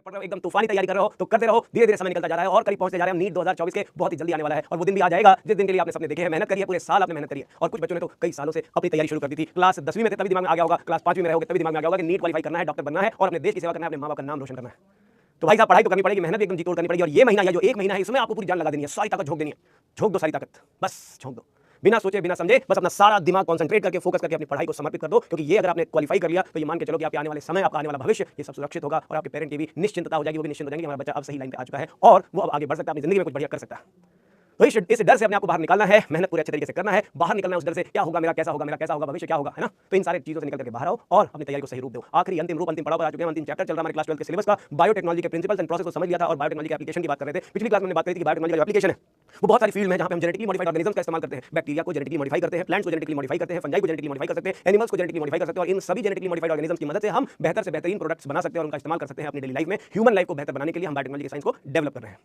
पढ़ रहे हो, एकदम तूफानी तैयारी कर रहे हो तो करते रहो, धीरे धीरे समय निकलता जा रहा है और करीब पहुंचते जा रहे हैं नीट 2024 के, बहुत ही जल्दी आने वाला है। और वो दिन भी आ जाएगा जिस दिन के लिए आपने सपने देखे हैं, मेहनत करी है, पूरे साल आपने मेहनत करी है। और कुछ बच्चों ने तो कई सालों से अपनी तैयारी शुरू कर दी थी, क्लास 10वीं में थे तभी दिमाग में आ गया होगा, क्लास 5वीं में रहोगे तभी दिमाग में आ गया होगा कि नीट क्वालीफाई करना है, डॉक्टर बनना है और अपने देश की सेवा करना है, अपने माँ बाप का नाम रोशन करना है। तो भाई साहब पढ़ाई तो करनी पड़ेगी, मेहनत भी एकदम जी तोड़ करनी पड़ेगी। और ये महीना या जो एक महीना है इसमें आपको पूरी जान लगा देनी है, सारी ताकत झोंक देनी है, झोंक दो सारी ताकत, बस झोंक दो, बिना सोचे बिना समझे, बस अपना सारा दिमाग कंसंट्रेट करके फोकस करके अपनी पढ़ाई को समर्पित कर दो। क्योंकि ये अगर आपने क्वालीफाई कर लिया तो ये मान के चलो कि आपके आने वाले समय, आपका आने वाला भविष्य, ये सब सुरक्षित होगा और आपके पेरेंट की भी निश्चिंतता हो जाएगी, वो भी निश्चिंत हो जाएंगे, हमारा बच्चा अब सही लाइन पे आ चुका है और वो अब आगे बढ़ सकता है, अपनी जिंदगी में कुछ बढ़िया कर सकता है। तो इस डर से अपने आपको बाहर निकालना है, मेहनत पूरे अच्छे तरीके से करना है, बाहर निकलना है उस डर से, क्या होगा मेरा, कैसा होगा भविष्य क्या होगा, है ना। तो इन सारे चीजों से निकल करके बाहर आओ और अपनी तैयारी को सही रूप दो। आखिरी अंतिम रूप, अंतिम पड़ाव पर आ चुके हैं, अंतिम चैप्टर चल रहा है हमारे क्लास 12 के सिलेबस का। बायोटेक्नोलॉजी के प्रिंसिपल्स एंड प्रोसेस को समझ लिया था और बायोटेक्नोलॉजी के एप्लीकेशन की बात कर रहे थे। पिछली क्लास में बात करी थी कि बायोटेक्नोलॉजी का एप्लीकेशन है वो बहुत सारी फील्ड में जहां पे हम जेनेटिकली मॉडिफाइड ऑर्गेनिज्म का इस्तेमाल करते हैं, बैक्टीरिया को जेनेटिकली मॉडिफाई करते हैं, प्लांट्स को जेनेटिकली मॉडिफाई करते हैं, फंजाई को जेनेटिकली मॉडिफाई कर सकते हैं, एनिमल्स को जेनेटिकली मॉडिफाई कर सकते हैं और इन सभी जेनेटिकली मॉडिफाइड ऑर्गेनिज्म की मदद से हम बेहतर से बेहतरीन प्रोडक्ट्स बना सकते हैं और उनका इस्तेमाल कर सकते हैं अपनी डेली लाइफ में। ह्यूमन लाइफ को बेहतर बनाने के लिए हम बायोटेक्नोलॉजी के साइंस को डेवलप कर रहे हैं।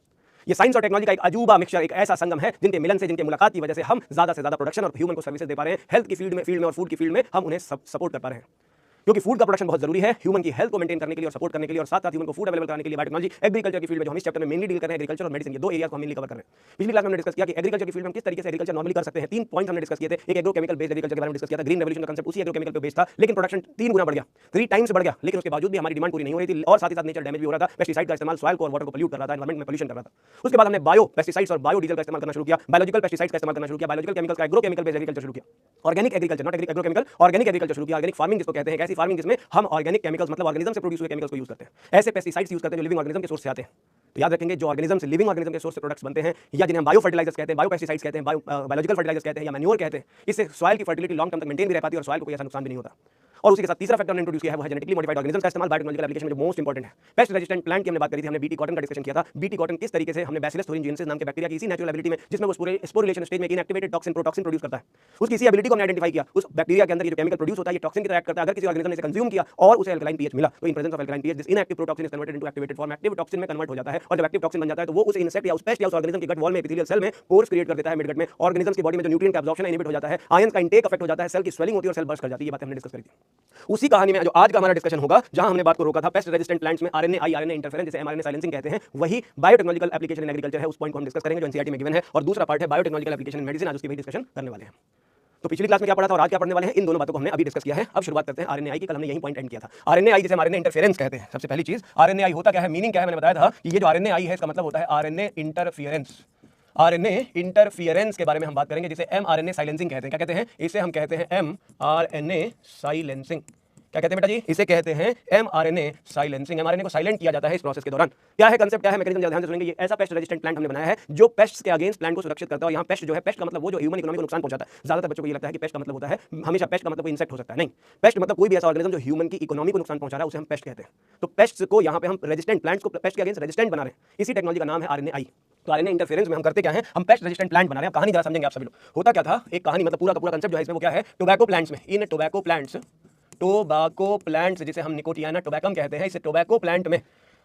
ये साइंस और टेक्नोलॉजी का एक अजूबा मिक्सचर, एक ऐसा संगम है जिनके मिलन से, जिनके मुलाकात की वजह से हम ज्यादा से ज्यादा प्रोडक्शन और ह्यूमन को सर्विसेज दे पा रहे हैं। हेल्थ की फील्ड में और फूड की फील्ड में हम उन्हें सपोर्ट कर पा रहे हैं, क्योंकि फूड का प्रोडक्शन बहुत जरूरी है ह्यूमन की हेल्थ को मेंटेन करने के लिए और सपोर्ट करने के लिए और साथ साथ ह्यूमन को फूड अवेलेबल कराने के लिए। बायोटेक्नोलॉजी एग्रीकल्चर की फील्ड में जो हम इस चैप्टर में मेनली डील कर रहे हैं, एग्रीकल्चर और मेडिसिन, ये दो एरिया को हम मेनली कवर कर रहे हैं। पिछली क्लास में हमने डिस्कस किया कि एग्रीकल्चर की फील्ड में हम किस तरीके से एग्रीकल्चर नॉर्मली कर सकते हैं। 3 पॉइंट्स हमने डिस्कस किए थे। एक एग्रोकेमिकल बेस्ड एग्रीकल्चर के बारे में डिस्कस किया था, ग्रीन रेवोल्यूशन का कांसेप्ट उसी एग्रोकेमिकल पे बेस्ड था, लेकिन प्रोडक्शन 3 गुना बढ़ गया, 3 टाइम्स बढ़ गया, लेकिन उसके बावजूद भी हमारी डिमांड पूरी नहीं हो रही थी और साथ ही साथ नेचर डैमेज भी हो रहा था। पेस्टिसाइड का इस्तेमाल सॉइल को और वाटर को पोल्यूट कर रहा था, एनवायरमेंट में पोल्यूशन कर रहा था। उसके बाद हमने बायो पेस्टिसाइड्स और बायो डीजल का इस्तेमाल करना शुरू किया, बायोलॉजिकल पेस्टिसाइड्स का इस्तेमाल करना शुरू किया, बायोलॉजिकल केमिकल्स का एग्रोकेमिकल बेस्ड एग्रीकल्चर शुरू किया, organic agriculture not agrochemical, organic agriculture शुरू किया। ऑर्गेनिक फार्मिंग जिसको कहते हैं, ऐसी फार्मिंग जिसमें हम ऑर्गेनिक केमिकल्स मतलब ऑर्गेनिज्म से प्रोड्यूस हुए केमिकल्स को यूज करते हैं, ऐसे पेस्टिसाइड्स यूज करते हैं जो लिविंग ऑर्गेनिज्म के सोर्स से आते हैं। तो याद रखेंगे जो ऑर्गेनिज्म से, लिविंग ऑर्गेनिज्म के सोर्स से प्रोडक्ट्स बनते हैं या जिन्हें हम बायो फर्टिलाइजर्स कहते हैं, बायो पेस्टिसाइड्स कहते हैं, बायोलॉजिकल फर्टिलाइजर्स कहते हैं या मैन्योर कहते हैं, इससे सॉइल की फर्टिलिटी लॉन्ग टर्म तक मेंटेन भी रह पाती है और सॉइल को कोई ऐसा नुकसान भी नहीं होता। और उसी के साथ तीसरा फैक्टर हमने इंट्रोड्यूस किया है वो है जेनेटिकली मॉडिफाइड ऑर्गेनिज्म्स का इस्तेमाल बायोटेक्नोलॉजिकल एप्लीकेशन में जो मोस्ट इंपॉर्टेंट है। पेस्ट रेजिस्टेंट प्लांट की हमने बात करी थी, हमने बीटी कॉटन का डिस्कशन किया था। बीटी कॉटन किस तरीके से हमने बैसिलस thuringiensis नाम के बैक्टीरिया की इसी नेचुरल एबिलिटी में, जिसमें वो पूरे स्पोरिलेशन स्टेज में इनएक्टिवेटेड टॉक्सिन प्रोटॉक्सिन प्रोड्यूस करता है, उसकी इसी एबिलिटी को हमने आइडेंटिफाई किया। उस बैक्टीरिया के अंदर ये जो केमिकल प्रोड्यूस होता है ये टॉक्सिन की तरह एक्ट करता है। अगर किसी ऑर्गेनिज्म ने इसे कंज्यूम किया और उसे अल्कलाइन पीएच मिला तो in presence of alkaline pH this inactive protoxin is converted into activated form, active toxin में कन्वर्ट हो जाता है और जब एक्टिव टॉक्सिन बन जाता है तो वो उस इंसेक्ट या उस पेस्ट या उस ऑर्गेनिज्म की गट वॉल में एपिथेलियल सेल में पोर्स क्रिएट कर देता है, मिडगट में ऑर्गेनिज्म की बॉडी में जो न्यूट्रिएंट का एब्जॉर्प्शन इनहिबिट हो जाता है, आयंस का इंटेक अफेक्ट हो जाता है, सेल की स्वेलिंग होती है और सेल बर्स्ट कर जाती है। ये बात हमने डिस्कस करी थी। उसी कहानी में जो आज का हमारा डिस्कशन होगा, जहां हमने बात को रोका था पेस्ट रेजिस्टेंट प्लांट्स में आरएनए इंटरफेरेंस जिसे एमआरएनए साइलेंसिंग कहते हैं, वही बायोटेक्नोलॉजिकल एप्लीकेशन इन एग्रीकल्चर है। उस पॉइंट को हम डिस्कस करेंगे जो एनसीईआरटी में गिवन है और दूसरा पार्ट है बायोटेक्नोलॉजिकल एप्लीकेशन इन मेडिसिन, आज उसकी भी डिस्कशन करने वाले हैं। तो पिछली क्लास में क्या पढ़ा था और आज क्या पढ़ने वाले हैं, इन दोनों बातों को हमने अभी डिस्कस किया है। अब शुरुआत करते हैं आरएनए की। कल हमने यही पॉइंट एंड किया था। आरएनए जिसे आरएनए इंटरफेरेंस कहते हैं। सबसे पहली चीज आरएनए होता क्या है, मीनिंग क्या है, मैंने बताया था कि ये जो आरएनए है इसका मतलब होता है आरएनए इंटरफेरेंस। आरएनए इंटरफेरेंस के बारे में हम बात करेंगे जिसे एमआरएनए साइलेंसिंग कहते हैं। क्या कहते हैं इसे, हम कहते हैं एमआरएनए साइलेंसिंग। क्या कहते हैं बेटा जी, इसे कहते हैं एमआरएनए साइलेंसिंग। एमआरएनए को साइलेंट किया जाता है इस प्रोसेस के दौरान। क्या है कंसेप्ट, क्या है मैकेनिज्म, ध्यान से सुनेंगे। ये ऐसा पेस्ट रेजिस्टेंट प्लांट हमने बनाया है जो पेस्ट्स के अगेंस्ट प्लांट को सुरक्षित करता है। और यहाँ पेस्ट जो है, पेस्ट का मतलब वो जो ह्यूमन इकोनॉमी को नुकसान पहुंचाता है। ज्यादातर बच्चों को ये लगता है कि पेस्ट का मतलब होता है हमेशा, पेस्ट का मतलब कोई इंसेक्ट हो सकता है, नहीं। पेस्ट मतलब कोई भी ऐसा ऑर्गेनिज्म जो ह्यूमन की इकोनॉमी को नुकसान पहुंचा रहा है उसे हम पेस्ट कहते हैं। तो पेस्ट को यहाँ पे हम रेजिस्टेंट प्लांट्स को पेस्ट के अगेंस्ट रेजिस्टेंट बना रहे हैं। इसी टेक्नोलॉजी का नाम है आरएनए। तो आरएनए इंटरफेरेंस में हम करते क्या है, हम पेस्ट रेजिस्टेंट प्लांट बना रहे हैं। कहानी जरा समझेंगे आप सभी लोग। होता क्या था, एक कहानी मतलब पूरा का पूरा कंसेप्ट जो है इसमें वो क्या है, टोबैको प्लांट्स में, इन टोबैको प्लांट्स जिसे हम निकोटियाना टोबैकम कहते हैं, इस टोबैको प्लांट में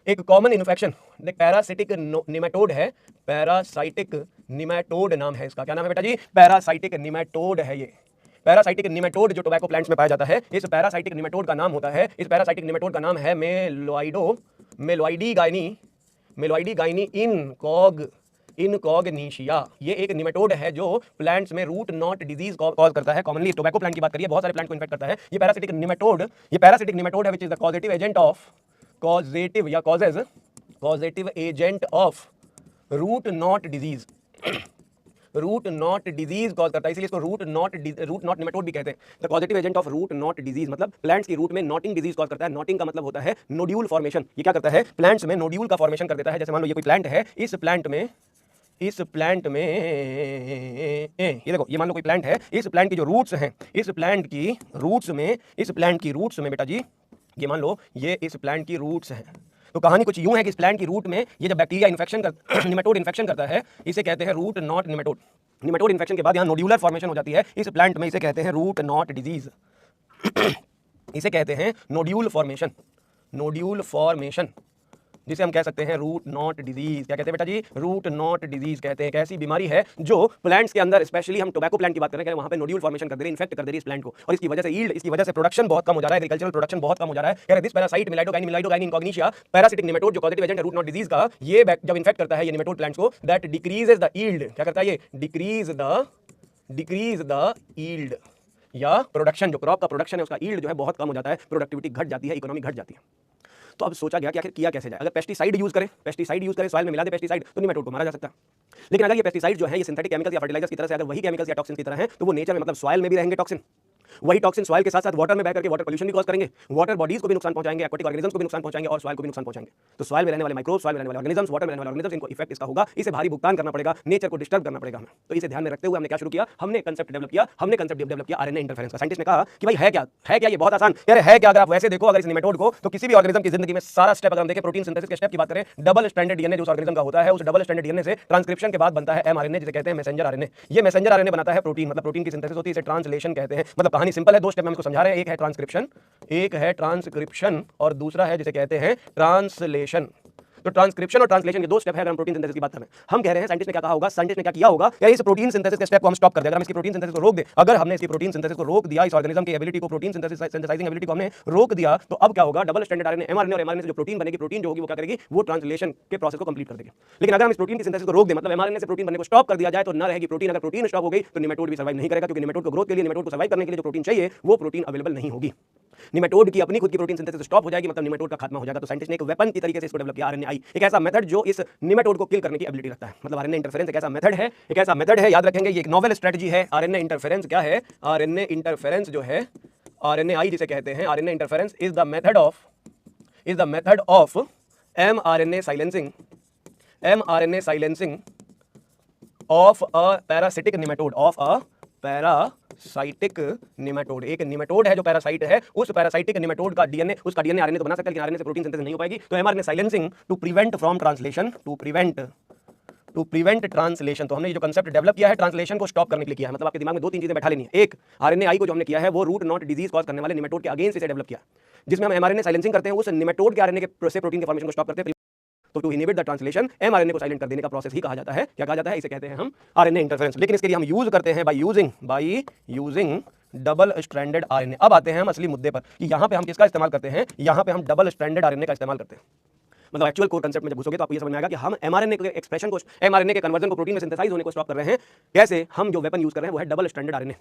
एक कॉमन इन्फेक्शन पैरासिटिक निमेटोड है। पैरासाइटिक निमेटोड नाम है इसका। क्या नाम है बेटा जी, पैरासाइटिक निमेटोड है ये। पैरासाइटिक निमेटोड जो टोबैको प्लांट्स में पाया जाता है, इस पैरासाइटिक निमेटोड का नाम होता है, इस पैरासाइटिक निमेटोड का नाम है मेलोइडी गाइनी इनकॉग्निशिया। ये एक निमेटोड है जो प्लांट्स में रूट नॉट डिजीज कॉज करता है। कॉमनली टोबैको प्लांट की बात करिए, बहुत सारे प्लांट को इन्फेक्ट करता है ये पैरासिटिक निमेटोड। ये पैरासिटिक निमेटोड है which is the causative agent of root knot disease. Root knot disease cause करता है, इसलिए इसको रूट नॉट निमेटोड भी कहते हैं। The positive agent of root knot disease मतलब प्लांट्स की रूट में नॉटिंग डिजीज कॉज करता है। नॉटिंग का मतलब होता है नोड्यूल फॉर्मेशन। ये क्या करता है, प्लांट्स में नोड्यूल का फॉर्मेशन कर देता है। जैसे मान लो ये कोई प्लांट है, इस प्लांट में ये देखो, ये मान लो कोई प्लांट है, इस प्लांट की जो रूट्स हैं, इस प्लांट की रूट्स में बेटा जी, ये मान लो ये इस प्लांट की रूट्स हैं। तो कहानी कुछ यूं है कि इस प्लांट की रूट में ये जब बैक्टीरिया इन्फेक्शन निमेटोड इन्फेक्शन करता है, इसे कहते हैं root knot nematode. Nematode infection के बाद यहाँ नोड्यूलर फॉर्मेशन हो जाती है इस प्लांट में, इसे कहते हैं रूट नॉट डिजीज। इसे कहते हैं नोड्यूल फॉर्मेशन। जिसे हम कह सकते हैं रूट नॉट डिजीज। क्या कहते हैं बेटा जी? रूट नॉट डिजीज कहते हैं। कैसी बीमारी है जो प्लांट्स के अंदर, स्पेशली हम टोबैको प्लांट की बात करें, वहां पे नोड्यूल फॉर्मेशन कर दे रही है, इन्फेक्ट कर दे रही है इस प्लांट को, और इसकी वजह से यील्ड, इसकी वजह से प्रोडक्शन बहुत कम हो जा रहा है, एग्रीकल्चरल प्रोडक्शन बहुत कम हो जा रहा है। कह रहे this parasite Meloidogyne incognita, parasitic nematode जो कॉजेटिव एजेंट है रूट नॉट डिजीज का, ये जब इन्फेक्ट करता है ये निमेटोड प्लांट्स को, दैट डिक्रीजेस द यील्ड। क्या करता है ये? डिक्रीज द यील्ड, या प्रोडक्शन, जो क्रॉप का प्रोडक्शन है उसका यील्ड जो है बहुत कम हो जाता है, प्रोडक्टिविटी घट जाती है, इकोनॉमी घट जाती है। तो अब सोचा गया कि आखिर किया कैसे जाए। अगर पेस्टिसाइड यूज करें सॉइल में मिला दे पेस्टिसाइड, तो निमेटोड को मारा जा सकता है। लेकिन अगर ये पेस्टिसाइड जो है ये सिंथेटिक केमिकल्स या फर्टिलाइजर्स की तरह से, अगर वही केमिकल्स या टॉक्सिन की तरह है, तो वो नेचर में, मतलब सॉइल में भी रहेंगे टॉक्सिन, वही टॉक्सिन सॉइल के साथ साथ वाटर में बह करके वाटर पोल्यूशन भी कॉज करेंगे, वाटर बॉडीज को भी नुकसान पहुंचाएंगे, एक्वाटिक ऑर्गेनिजम्स को भी नुकसान पहुंचाएंगे और सॉइल को भी नुकसान पहुंचाएंगे। तो सॉइल में रहने वाले माइक्रोब्स, सॉइल में रहने वाले ऑर्गेनिजम्स, वाटर में रहने वाले ऑर्गेनिजम्स, इनको इफेक्ट इसका होगा, इसे भारी भुगतान करना पड़ेगा, नेचर को डिस्टर्ब करना पड़ेगा हमें। तो इसे ध्यान में रखते हुए हमने क्या शुरू किया? हमने कंसेप्ट डेवलप किया आरएनए इंटरफेरेंस का। साइंटिस्ट ने कहा कि भाई है क्या ये बहुत आसान। कह रहे है क्या? अगर आप वैसे देखो, अगर इस निमेटोड को, तो किसी भी ऑर्गेनिज्म की जिंदगी में सारा स्टेप अगर हम देखें, प्रोटीन सिंथेसिस के स्टेप की बात करें, डबल स्ट्रैंडेड डीएनए जो उस ऑर्गेनिज्म का होता है, उस डबल स्ट्रैंडेड डीएनए से ट्रांसक्रिप्शन के बाद बनता है एमआरएनए, जिसे कहते हैं मैसेंजर आरएनए। ये मैसेंजर आरएनए बनाता है प्रोटीन, मतलब प्रोटीन की सिंथेसिस होती है, इसे ट्रांसलेशन कहते हैं। मतलब कहानी सिंपल है, दो स्टेप में हम इसको समझा रहे हैं, एक है ट्रांसक्रिप्शन और दूसरा है जिसे कहते हैं ट्रांसलेशन। तो ट्रांसक्रिप्शन और ट्रांसलेशन के दो स्टेप है अगर हम प्रोटीन सिंथेसिस की बात करें। हम कह रहे हैं साइंटिस्ट ने क्या कहा होगा, साइंटिस्ट ने क्या किया होगा, या इस प्रोटीन सिंथेसिस के स्टेप को हम स्टॉप कर दें, अगर हम इसकी प्रोटीन सिंथेसिस को रोक दें, अगर हमने इसकी प्रोटीन सिंथेसिस को रोक दिया, इस ऑर्गेनिज्म की एबिलिटी को, प्रोटीन सिंथेसाइजिंग एबिलिटी को हमने रोक दिया, तो अब क्या होगा? डबल स्ट्रैंडेड आरएनए, एमआरएनए और एमआरएनए से जो प्रोटीन बनेगी, प्रोटीन जो होगी वो क्या करेगी? वो ट्रांसलेशन के प्रोसेस को कंप्लीट कर देगी। लेकिन अगर हम इस प्रोटीन की सिंथेसिस को रोक दें, मतलब एमआरएनए से प्रोटीन बनने को स्टॉप कर दिया जाए, तो न रहेगी प्रोटीन। अगर प्रोटीन स्टॉप हो गई तो निमेटोड भी सर्वाइव नहीं करेगा, क्योंकि निमेटोड को ग्रोथ के लिए, निमेटोड को सर्वाइव करने के लिए जो प्रोटीन चाहिए वो प्रोटीन अवेलेबल नहीं होगी। निमेटोड की अपनी खुद की प्रोटीन सिंथेसिस स्टॉप हो जाएगी, मतलब निमेटोड का खात्मा हो जाएगा। तो साइंटिस्ट ने एक वेपन की तरीके से इसको डेवलप किया, आरएनएआई, एक ऐसा मेथड जो इस निमेटोड को किल करने की एबिलिटी रखता है। मतलब आरएनए इंटरफेरेंस एक ऐसा मेथड है, याद रखेंगे ये एक नोवेल स्ट्रेटजी है। आरएनए इंटरफेरेंस क्या है? आरएनए इंटरफेरेंस जो है, आरएनएआई जिसे कहते हैं, RNA interference is the method of mRNA silencing of a parasitic nematode. एक निमेटोड है जो पैरासाइट है, उस पैरासाइटिक निमेटोड का डीएनए, उसका डीएनए आरएनए तो बना सकता है, लेकिन आरएनए से प्रोटीन सिंथेसिस नहीं हो पाएगी। तो mRNA silencing to prevent from translation, to prevent translation. तो हमने जो कंसेप्ट डेवलप किया है, ट्रांसलेशन को स्टॉप करने के लिए किया है। मतलब आपके दिमाग में दो तीन चीजें बैठा लेनी है। एक, आरएनएआई को जो हमने किया है वो रूट नॉट डिजीज कॉज करने वाले निमेटोड के अगेंस्ट इसे डेवलप किया, जिसमें हम एमआरएनए साइलेंसिंग करते हैं, उस निमेटोड के आरएनए के से प्रोटीन के फॉर्मेशन को स्टॉप करते हैं। तो to inhibit the translation, mRNA को साइलेंट कर देने का प्रोसेस ही कहा जाता है। क्या कहा जाता है? इसे कहते हैं हम आरएनए इंटरफेरेंस। लेकिन इसके लिए हम यूज करते हैं by using double stranded RNA. अब आते हैं हम असली मुद्दे पर कि यहां पे हम किसका इस्तेमाल करते हैं। यहां पे हम डबल स्ट्रैंडेड आरएनए का इस्तेमाल करते हैं। मतलब एक्चुअल कोर कंसेप्ट में जब घुसोगे तो आपको ये समझ में आएगा कि हम एमआरएनए के एक्सप्रेशन को, एमआरएनए के कन्वर्जन को प्रोटीन में सिंथेसाइज होने को स्टॉप कर रहे हैं। कैसे? हम जो वेपन यूज कर रहे हैं वो है डबल स्ट्रैंडेड आरएनए।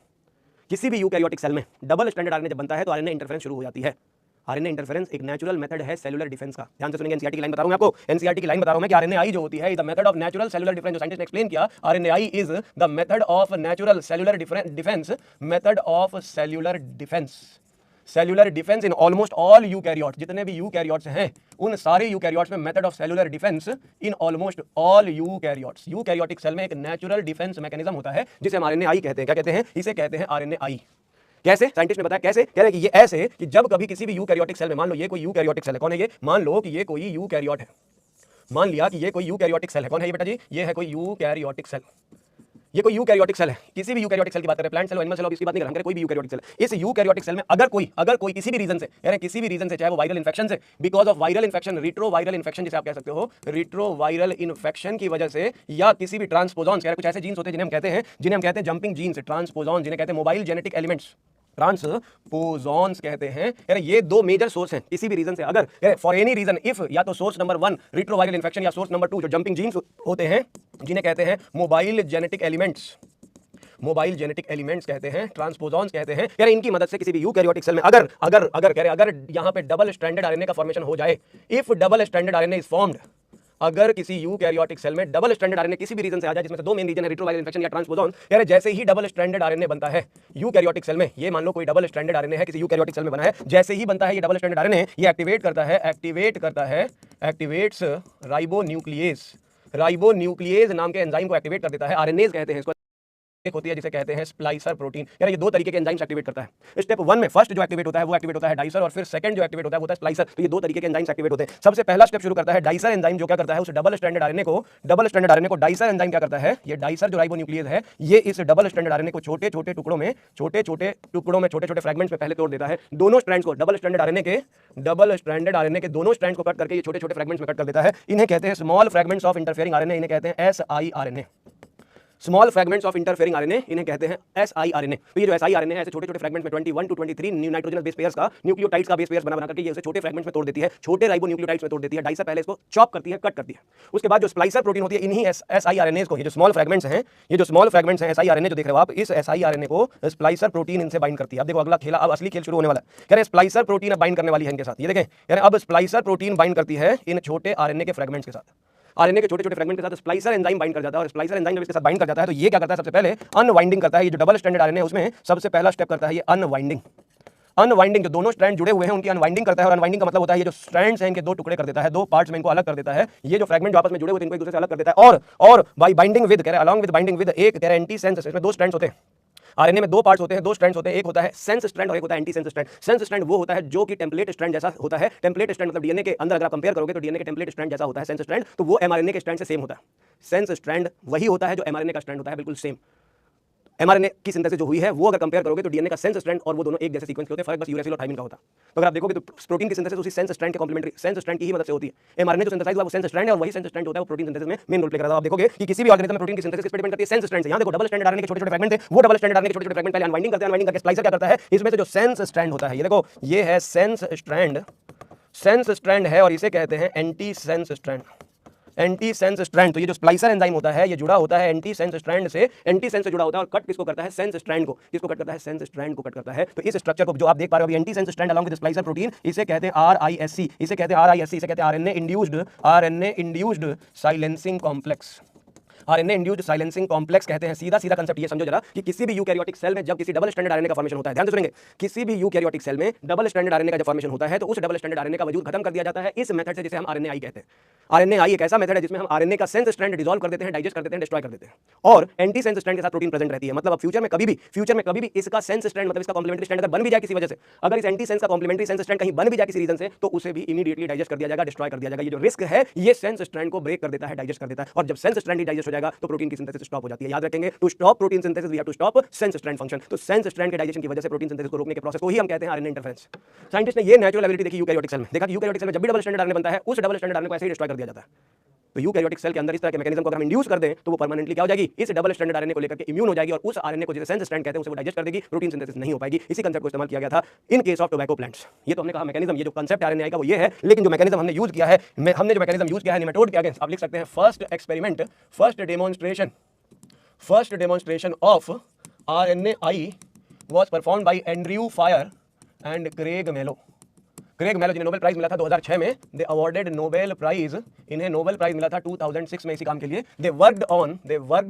किसी भी यूकैरियोटिक सेल में डबल स्ट्रैंडेड आरएनए जब बनता है तो आरएनए इंटरफेरेंस शुरू हो जाती है। आरएनए इंटरफेरेंस एक नेचुरल मेथड है सेलुलर डिफेंस का। ध्यान से सुनेंगे, एनसीईआरटी की लाइन बता रहा हूं मैं आपको, एनसीईआरटी की लाइन बता रहा हूं मैं कि आरएनएआई जो होती है the method of natural cellular defence. जो साइंटिस्ट ने एक्सप्लेन किया, RNAi is the method of natural cellular defence, method of cellular defence in almost all eukaryotes. जितने भी यूकैरियोट्स हैं उन सारे यूकैरियोट्स में method of cellular defence in almost all eukaryotes. Eukaryotic cell में एक नेचुरल डिफेंस मैकेनिज्म होता है जिसे हम आरएनएआई कहते हैं। क्या कहते हैं? इसे कहते हैं आरएनएआई। कैसे? साइंटिस्ट ने बताया कैसे। कह रहे हैं कि ये ऐसे कि जब कभी किसी भी यूकैरियोटिक सेल में, मान लो ये कोई यूकैरियोटिक सेल है, कौन है ये? मान लो कि ये कोई यूकैरियोट है, मान लिया कि ये कोई यूकैरियोटिक सेल है। कौन है ये बेटा जी? ये है कोई यूकैरियोटिक सेल। ये कोई यूकैरियोटिक सेल है। किसी भी यूकैरियोटिक सेल की बात करें, प्लांट सेल, एनिमल सेल, इसकी बात नहीं कर रहे हैं, कोई भी यूकैरियोटिक सेल। इस यूकैरियोटिक सेल में अगर कोई किसी भी रीजन से, यानी किसी भी रीजन से, चाहे वो वायरल इंफेक्शन से, because of viral infection, retroviral infection जिसे आप कह सकते हो, रिट्रोवायरल इंफेक्शन की वजह से, या किसी भी ट्रांसपोजॉन्स, यानी कुछ ऐसे जीन्स होते हैं जिन्हें हम कहते हैं जंपिंग जीन्स, ट्रांसपोजॉन, जिन्हें कहते हैं मोबाइल जेनेटिक एलिमेंट्स, ट्रांसपोजॉन्स कहते हैं। यानी ये दो मेजर सोर्स हैं किसी भी रीजन से। अगर फॉर एनी रीजन, इफ या तो सोर्स नंबर 1 रिट्रोवायरल इंफेक्शन, या सोर्स नंबर 2 जो जंपिंग जीन्स होते हैं जिन्हें कहते हैं मोबाइल जेनेटिक एलिमेंट्स कहते हैं, ट्रांसपोजॉन्स कहते हैं। यानी इनकी मदद से किसी भी यूकैरियोटिक सेल में अगर यहां पे डबल स्ट्रैंडेड आरएनए का फॉर्मेशन हो जाए, if double stranded RNA is formed, अगर किसी यूकैरियोटिक सेल में डबल स्ट्रैंडेड आरएनए किसी भी रीजन से आ जाए, जिसमें से दो मेन रीजन है, रिट्रोवायरल इंफेक्शन या ट्रांसपोजॉन, यानी जैसे ही डबल स्ट्रैंडेड आरएनए बनता है यूकैरियोटिक सेल में, ये मान लो कोई डबल स्ट्रैंडेड आरएनए है किसी यूकैरियोटिक सेल में बना है, जैसे ही बनता है ये डबल स्ट्रैंडेड आरएनए, ये एक्टिवेट्स राइबोन्यूक्लियेज नाम के एंजाइम को एक्टिवेट कर देता है। आरएनएज कहते हैं इसको, एक होती है जिसे कहते हैं स्प्लाइसर प्रोटीन। यार ये दो तरीके के एंजाइम्स एक्टिवेट करता है। स्टेप 1 में फर्स्ट जो एक्टिवेट होता है वो एक्टिवेट होता है डाइसर, और फिर सेकंड जो एक्टिवेट होता है वो होता है स्प्लाइसर। तो ये दो तरीके के एंजाइम्स एक्टिवेट होते हैं। सबसे पहला स्टेप शुरू करता है डाइसर एंजाइम, जो क्या करता है उस डबल स्ट्रैंडेड आरएनए को डाइसर एंजाइम क्या करता है, ये डाइसर जो राइबोन्यूक्लियेज है ये इस डबल स्ट्रैंडेड आरएनए को छोटे छोटे टुकड़ों में छोटे छोटे फ्रेगमेंट्स में पहले तोड़ देता है। दोनों स्ट्रैंड्स को डबल स्ट्रैंडेड आरएनए के दोनों स्ट्रैंड्स को कट करके ये छोटे छोटे फ्रेगमेंट्स में कट कर देता है। इन्हें कहते हैं small fragments of interfering RNA, इन्हें कहते हैं siRNA। Small fragments of interfering RNA इन्हें कहते हैं siRNA। तो ये जो siRNA है ऐसे छोटे छोटे फ्रेगमेंट्स में 21 to 23 नाइट्रोजनस बेस पेयर्स का न्यूक्लियोटाइड्स का बेस पेयर्स बना करके ये उसे छोटे फ्रेगमेंट्स में तोड़ देती है, छोटे राइबोन्यूक्लियोटाइड्स में तोड़ देती है। डाइसर पहले इसको चॉप करती है, कट करती है। उसके बाद जो स्प्लाइसर प्रोटीन होती है इन्हीं siRNAs को, ये जो स्मॉल फ्रेगमेंट्स हैं siRNA जो देख रहे हो आप, इस siRNA को स्प्लाइसर प्रोटीन इनसे बाइंड करती है। अब देखो अगला खेला, अब असली खेल शुरू होने वाला है। कह रहे स्प्लाइसर प्रोटीन अब बाइंड करने वाली है इनके साथ। ये देखें यार, अब स्प्लाइसर प्रोटीन बाइंड करती है इन छोटे आरएनए के फ्रेगमेंट्स के साथ। आरएनए के छोटे छोटे फ्रेगमेंट के साथ स्प्लाइसर एंजाइम बाइंड कर जाता है, और स्प्लाइसर एंजाइम जब इसके साथ बाइंड कर जाता है तो ये क्या करता है, सबसे पहले अनवाइंडिंग करता है। ये जो डबल स्ट्रैंडेड आरएनए है उसमें सबसे पहला स्टेप करता है ये अनवाइंडिंग। जो दोनों स्ट्रैंड जुड़े हुए हैं उनकी अनवाइंडिंग करता है। और अनवाइंडिंग का मतलब होता है ये जो स्ट्रैंड्स हैं इनके दो टुकड़े कर देता है, दो पार्ट्स में इनको अलग कर देता है। ये जो फ्रेगमेंट जो आपस में जुड़े हुए थे इनको एक दूसरे से अलग कर देता है। और बाय बाइंडिंग विद, कह रहे अलॉन्ग विद बाइंडिंग विद, एक कह रहे एंटी सेंस, इसमें दो स्ट्रैंड्स होते हैं। आरएनए में दो पार्ट्स होते हैं, दो स्ट्रैंड्स होते हैं, एक होता है सेंस स्ट्रैंड और एक होता है anti sense strand. Sense strand वो होता है जो कि टेम्पलेट स्ट्रैंड जैसा होता है। टेम्पलेट स्ट्रैंड मतलब डीएनए के अंदर अगर आप कंपेयर करोगे तो डीएनए के टेम्पलेट स्ट्रैंड जैसा होता है सेंस स्ट्रैंड, तो वो एमआरएनए के स्ट्रैंड से सेम होता है। सेंस स्ट्रैंड वही होता है जो एमआरएनए का स्ट्रैंड होता है, बिल्कुल सेम। एमआरएनए की सिंथेसिस जो हुई है वो अगर कंपेयर करोगे तो डीएनए का सेंस स्ट्रैंड और वो दोनों एक जैसे सीक्वेंस के होते हैं, फर्क बस यूरेसिल और थाइमिन का होता है। तो अगर आप देखोगे तो प्रोटीन की सिंथेसिस उसी सेंस स्ट्रैंड के कॉम्प्लीमेंट्री सेंस स्ट्रैंड की ही मदद से होती है। एमआरएनए जो सिंथेसाइज हुआ वो सेंस स्ट्रैंड है, और वही सेंस स्ट्रैंड होता है वो प्रोटीन सिंथेसिस में मेन रोल प्ले करता है। आप देखोगे कि किसी भी ऑर्गेनिज्म में प्रोटीन की सिंथेसिस किस पे डिपेंड करती है, सेंस स्ट्रैंड से। यहां देखो डबल स्ट्रैंड आरएनए के छोटे छोटे फ्रेगमेंट थे, वो डबल स्ट्रैंड आरएनए के छोटे छोटे फ्रेगमेंट पहले अनवाइंडिंग करते हैं, अनवाइंडिंग करके स्प्लाइसर क्या करता है, इसमें से जो सेंस स्ट्रैंड होता है, ये देखो ये है सेंस स्ट्रैंड है, और इसे कहते हैं anti sense strand. Anti sense strand, तो ये जो स्प्लाइसर एंजाइम होता है ये जुड़ा होता है एंटी सेंस स्ट्रैंड से, एंटी सेंस से जुड़ा होता है, और कट किसको करता है, सेंस स्ट्रैंड को। किसको कट करता है, सेंस स्ट्रैंड को कट करता है। तो इस स्ट्रक्चर को जो आप देख पा रहे हो अभी, anti sense strand along with splicer protein, इसे कहते हैं RISC, इसे कहते हैं RISC, इसे कहते हैं RNA induced silencing complex. RNA induced silencing complex कहते हैं। सीधा सीधा कंसेप्ट ये समझो जरा कि किसी भी यूकैरियोटिक सेल में जब किसी डबल स्ट्रैंडेड आरएनए का फॉर्मेशन होता है, ध्यान से सुनेंगे, किसी भी यूकैरियोटिक सेल में डबल स्ट्रैंडेड आरएनए का जब फॉर्मेशन होता है तो उस डबल स्ट्रैंडेड आरएनए का वजूद खत्म कर दिया जाता है इस मेथड से जिसे हम आरएनएआई कहते हैं। आरएनएआई एक ऐसा मेथड है जिसमें हम आरएनए का सेंस स्ट्रैंड डिसॉल्व कर देते हैं, डाइजेस्ट कर देते हैं, डिस्ट्रॉय कर देते हैं, और एंटी सेंस स्ट्रैंड के साथ प्रोटीन प्रेजेंट रहती है। मतलब अब फ्यूचर में कभी भी इसका सेंस स्ट्रैंड मतलब इसका कॉम्प्लीमेंट्री स्ट्रैंड अगर बन भी जाए किसी वजह से, अगर इस एंटी सेंस का कॉम्प्लीमेंट्री सेंस स्ट्रैंड कहीं बन भी जाए किसी रीजन से, तो उसे भी इमीडिएटली डाइजेस्ट कर दिया जाएगा, डिस्ट्रॉय कर दिया जाएगा। ये जो रिस्क है ये सेंस स्ट्रैंड को ब्रेक कर देता है, डाइजेस्ट कर देता है, और जब सेंस स्ट्रैंड ही डाइजेस्ट हो जाएगा तो प्रोटीन की सिंथेसिस स्टॉप हो जाती है। याद रखेंगे, to stop protein synthesis we have to stop sense strand function. तो सेंस स्ट्रैंड के डाइजेशन की वजह से प्रोटीन सिंथेसिस को रोकने के प्रोसेस को ही हम कहते हैं आरएनए इंटरफेरेंस। साइंटिस्ट ने ये नेचुरल एबिलिटी देखी यूकैरियोटिक सेल में, देखा कि यूकैरियोटिक सेल में जब भी डबल स्ट्रैंडेड आरएनए बनता है उस डबल स्ट्रैंडेड आरएनए को ऐसे ही डिस्ट्रॉय कर दिया जाता है। तो यूकैरियोटिक सेल के अंदर इस तरह के मैकेनिज्म को अगर हम इंड्यूस कर दें तो वो परमानेंटली क्या हो जाएगी, इस डबल स्ट्रैंडेड आरएनए को लेकर के इम्यून हो जाएगी, और उस आरएनए को जिसे सेंस स्ट्रैंड कहते हैं उसे वो डाइजेस्ट कर देगी, प्रोटीन सिंथेसिस नहीं हो पाएगी। इसी कंसेप्ट को इस्तेमाल किया गया था in case of tobacco plants. ये तो हमने कहा मैकेनिज्म, ये जो कंसेप्ट आरएनए का वो ये है, लेकिन जो मैकेनिज्म हमने यूज किया है, हमने जो मैकेनिज्म यूज किया है निमेटोड के अगेंस्ट, आप लिख सकते हैं first experiment, first demonstration of RNAi was performed by Andrew Fire and Craig Mello। जिन्हें नोबेल प्राइज मिला था 2006 में, दे अवॉर्डेड नोबेल प्राइज, इन्हें नोबेल प्राइज मिला था 2006 में इसी काम के लिए। दे वर्कड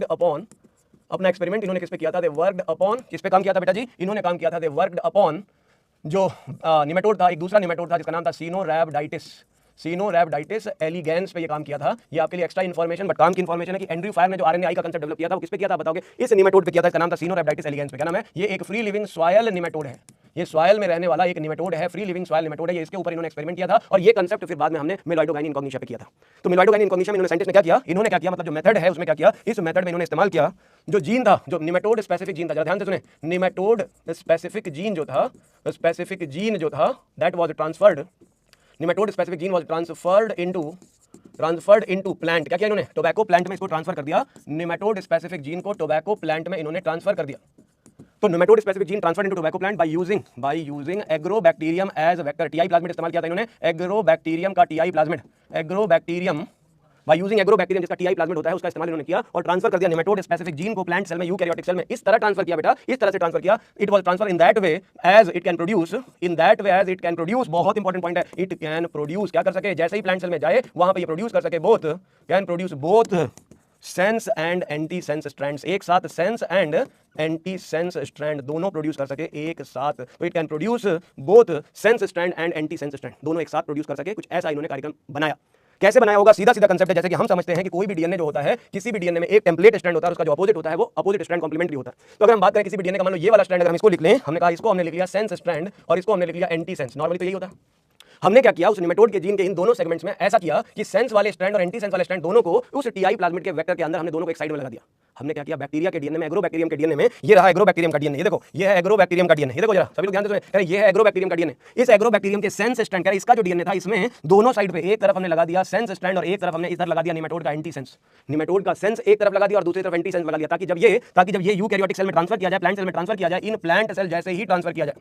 अपॉन अपना एक्सपेरिमेंट इन्होंने किस पे किया था, दे वर्कड अपॉन, किस पे काम किया था बेटा जी, इन्होंने काम किया था दे वर्कड अपॉन जो निमेटोड था, एक दूसरा निमेटोड था जिसका नाम था सीनोरैबिडाइटिस एलिगेंस पे ये काम किया था। ये आपके लिए एक्स्ट्रा इन्फॉर्मेशन, बट काम की इन्फॉर्मेशन है कि एंड्रयू फायर ने जो आरएनएआई का कंसेप्ट डेवलप किया था वो किस पे किया था बताओगे, इस निमेटोड पे किया था, इसका नाम था सीनोरैबिडाइटिस एलिगेंस पे। क्या नाम है, ये एक फ्री लिविंग सॉयल निमेटोड है, ये सॉयल में रहने वाला एक निमेटोड है, फ्री लिविंग सॉयल निमेटोड है। ये इसके ऊपर इन्होंने एक्सपेरिमेंट किया था, और ये कंसेप्ट फिर बाद में हमने मेलोइडोगाइन इनकॉग्निशा पे किया था। तो मेलोइडोगाइन इनकॉग्निशा में इन्होंने साइंटिस्ट ने क्या किया, इन्होंने क्या किया, मतलब जो मेथड है उसमें क्या किया, इस मेथड में इन्होंने इस्तेमाल किया जो जीन था, जो निमेटोड स्पेसिफिक जीन था, जरा ध्यान से सुने, निमेटोड स्पेसिफिक जीन जो था that was transferred, nematode specific gene was transferred into plant. क्या किया इन्होंने, टोबैको प्लांट में इसको ट्रांसफर कर दिया, निमेटोड स्पेसिफिक जीन को टोबैको प्लांट में इन्होंने ट्रांसफर कर दिया। तो nematode specific gene transferred into tobacco plant by using agrobacterium as vector. Ti plasmid इस्तेमाल किया था इन्होंने, एग्रोबैक्टीरियम का Ti plasmid, agrobacterium by using agrobacterium जिसका टीआई प्लाज्मिड होता है उसका इस्तेमाल इन्होंने किया, और ट्रांसफर कर दिया निमेटोड स्पेसिफिक जीन को प्लांट सेल में, यूकैरियोटिक सेल में। इस तरह ट्रांसफर किया बेटा, इस तरह से ट्रांसफर किया। It was transfer in that way as it can produce, बहुत इंपॉर्टेंट पॉइंट है, इट कैन प्रोड्यूस, क्या कर सके, जैसे ही प्लांट सेल में जाए वहां पे ये प्रोड्यूस कर सके, can produce both sense and anti sense strands, एक साथ sense and anti sense strand दोनों प्रोड्यूस कर सके एक साथ। तो it can produce both sense strand and anti sense strand, दोनों एक साथ प्रोड्यूस कर सके, कुछ ऐसा इन्होंने कार्यक्रम बनाया। कैसे बनाया होगा? सीधा सीधा कंसेप्ट है, जैसे कि हम समझते हैं कि कोई भी डीएनए जो होता है, किसी भी डीएनए में एक टेम्पलेट स्ट्रैंड होता है, उसका जो अपोजिट होता है वो अपोजिट स्ट्रैंड कॉम्प्लीमेंट्री होता है। तो अगर हम बात करें किसी भी डीएनए का, मान लो ये वाला स्ट्रैंड अगर हम इसको लिख लें, हमने कहा इसको हमने लिख लिया सेंस स्ट्रैंड और इसको हमने लिख लिया एंटी सेंस। नॉर्मली तो यही होता है। हमने क्या किया, उस निमेटोड के जीन के इन दोनों सेगमेंट्स में ऐसा किया कि सेंस वाले स्ट्रैंड और एंटी सेंस वाले स्ट्रैंड दोनों को उस टीआई प्लाज्मिड के वेक्टर के अंदर हमने दोनों को एक साइड में लगा दिया। हमने क्या किया, बैक्टीरिया के डीएनए में, एग्रोबैक्टीरियम के डीएनए में, ये रहा एग्रोबैक्टीरियम का डीएनए, ये देखो ये है एग्रोबैक्टीरियम का डीएनए, ये देखो जरा सभी लोग ध्यान से सुनिए, ये है एग्रोबैक्टीरियम का डीएनए। इस एग्रोबैक्टीरियम के सेंस स्ट्रैंड, कह रहे इसका जो डीएनए था इसमें दोनों साइड पे एक तरफ हमने लगा दिया सेंस स्ट्रैंड और एक तरफ हमने इधर लगा दिया निमेटोड का एंटी सेंस। निमेटोड का सेंस एक तरफ लगा दिया और दूसरी तरफ एंटी सेंस लगा दिया, ताकि जब ये यूकैरियोटिक सेल में ट्रांसफर किया जाए, प्लांट सेल में ट्रांसफर किया जाए, इन प्लांट सेल जैसे ही ट्रांसफर किया जाए,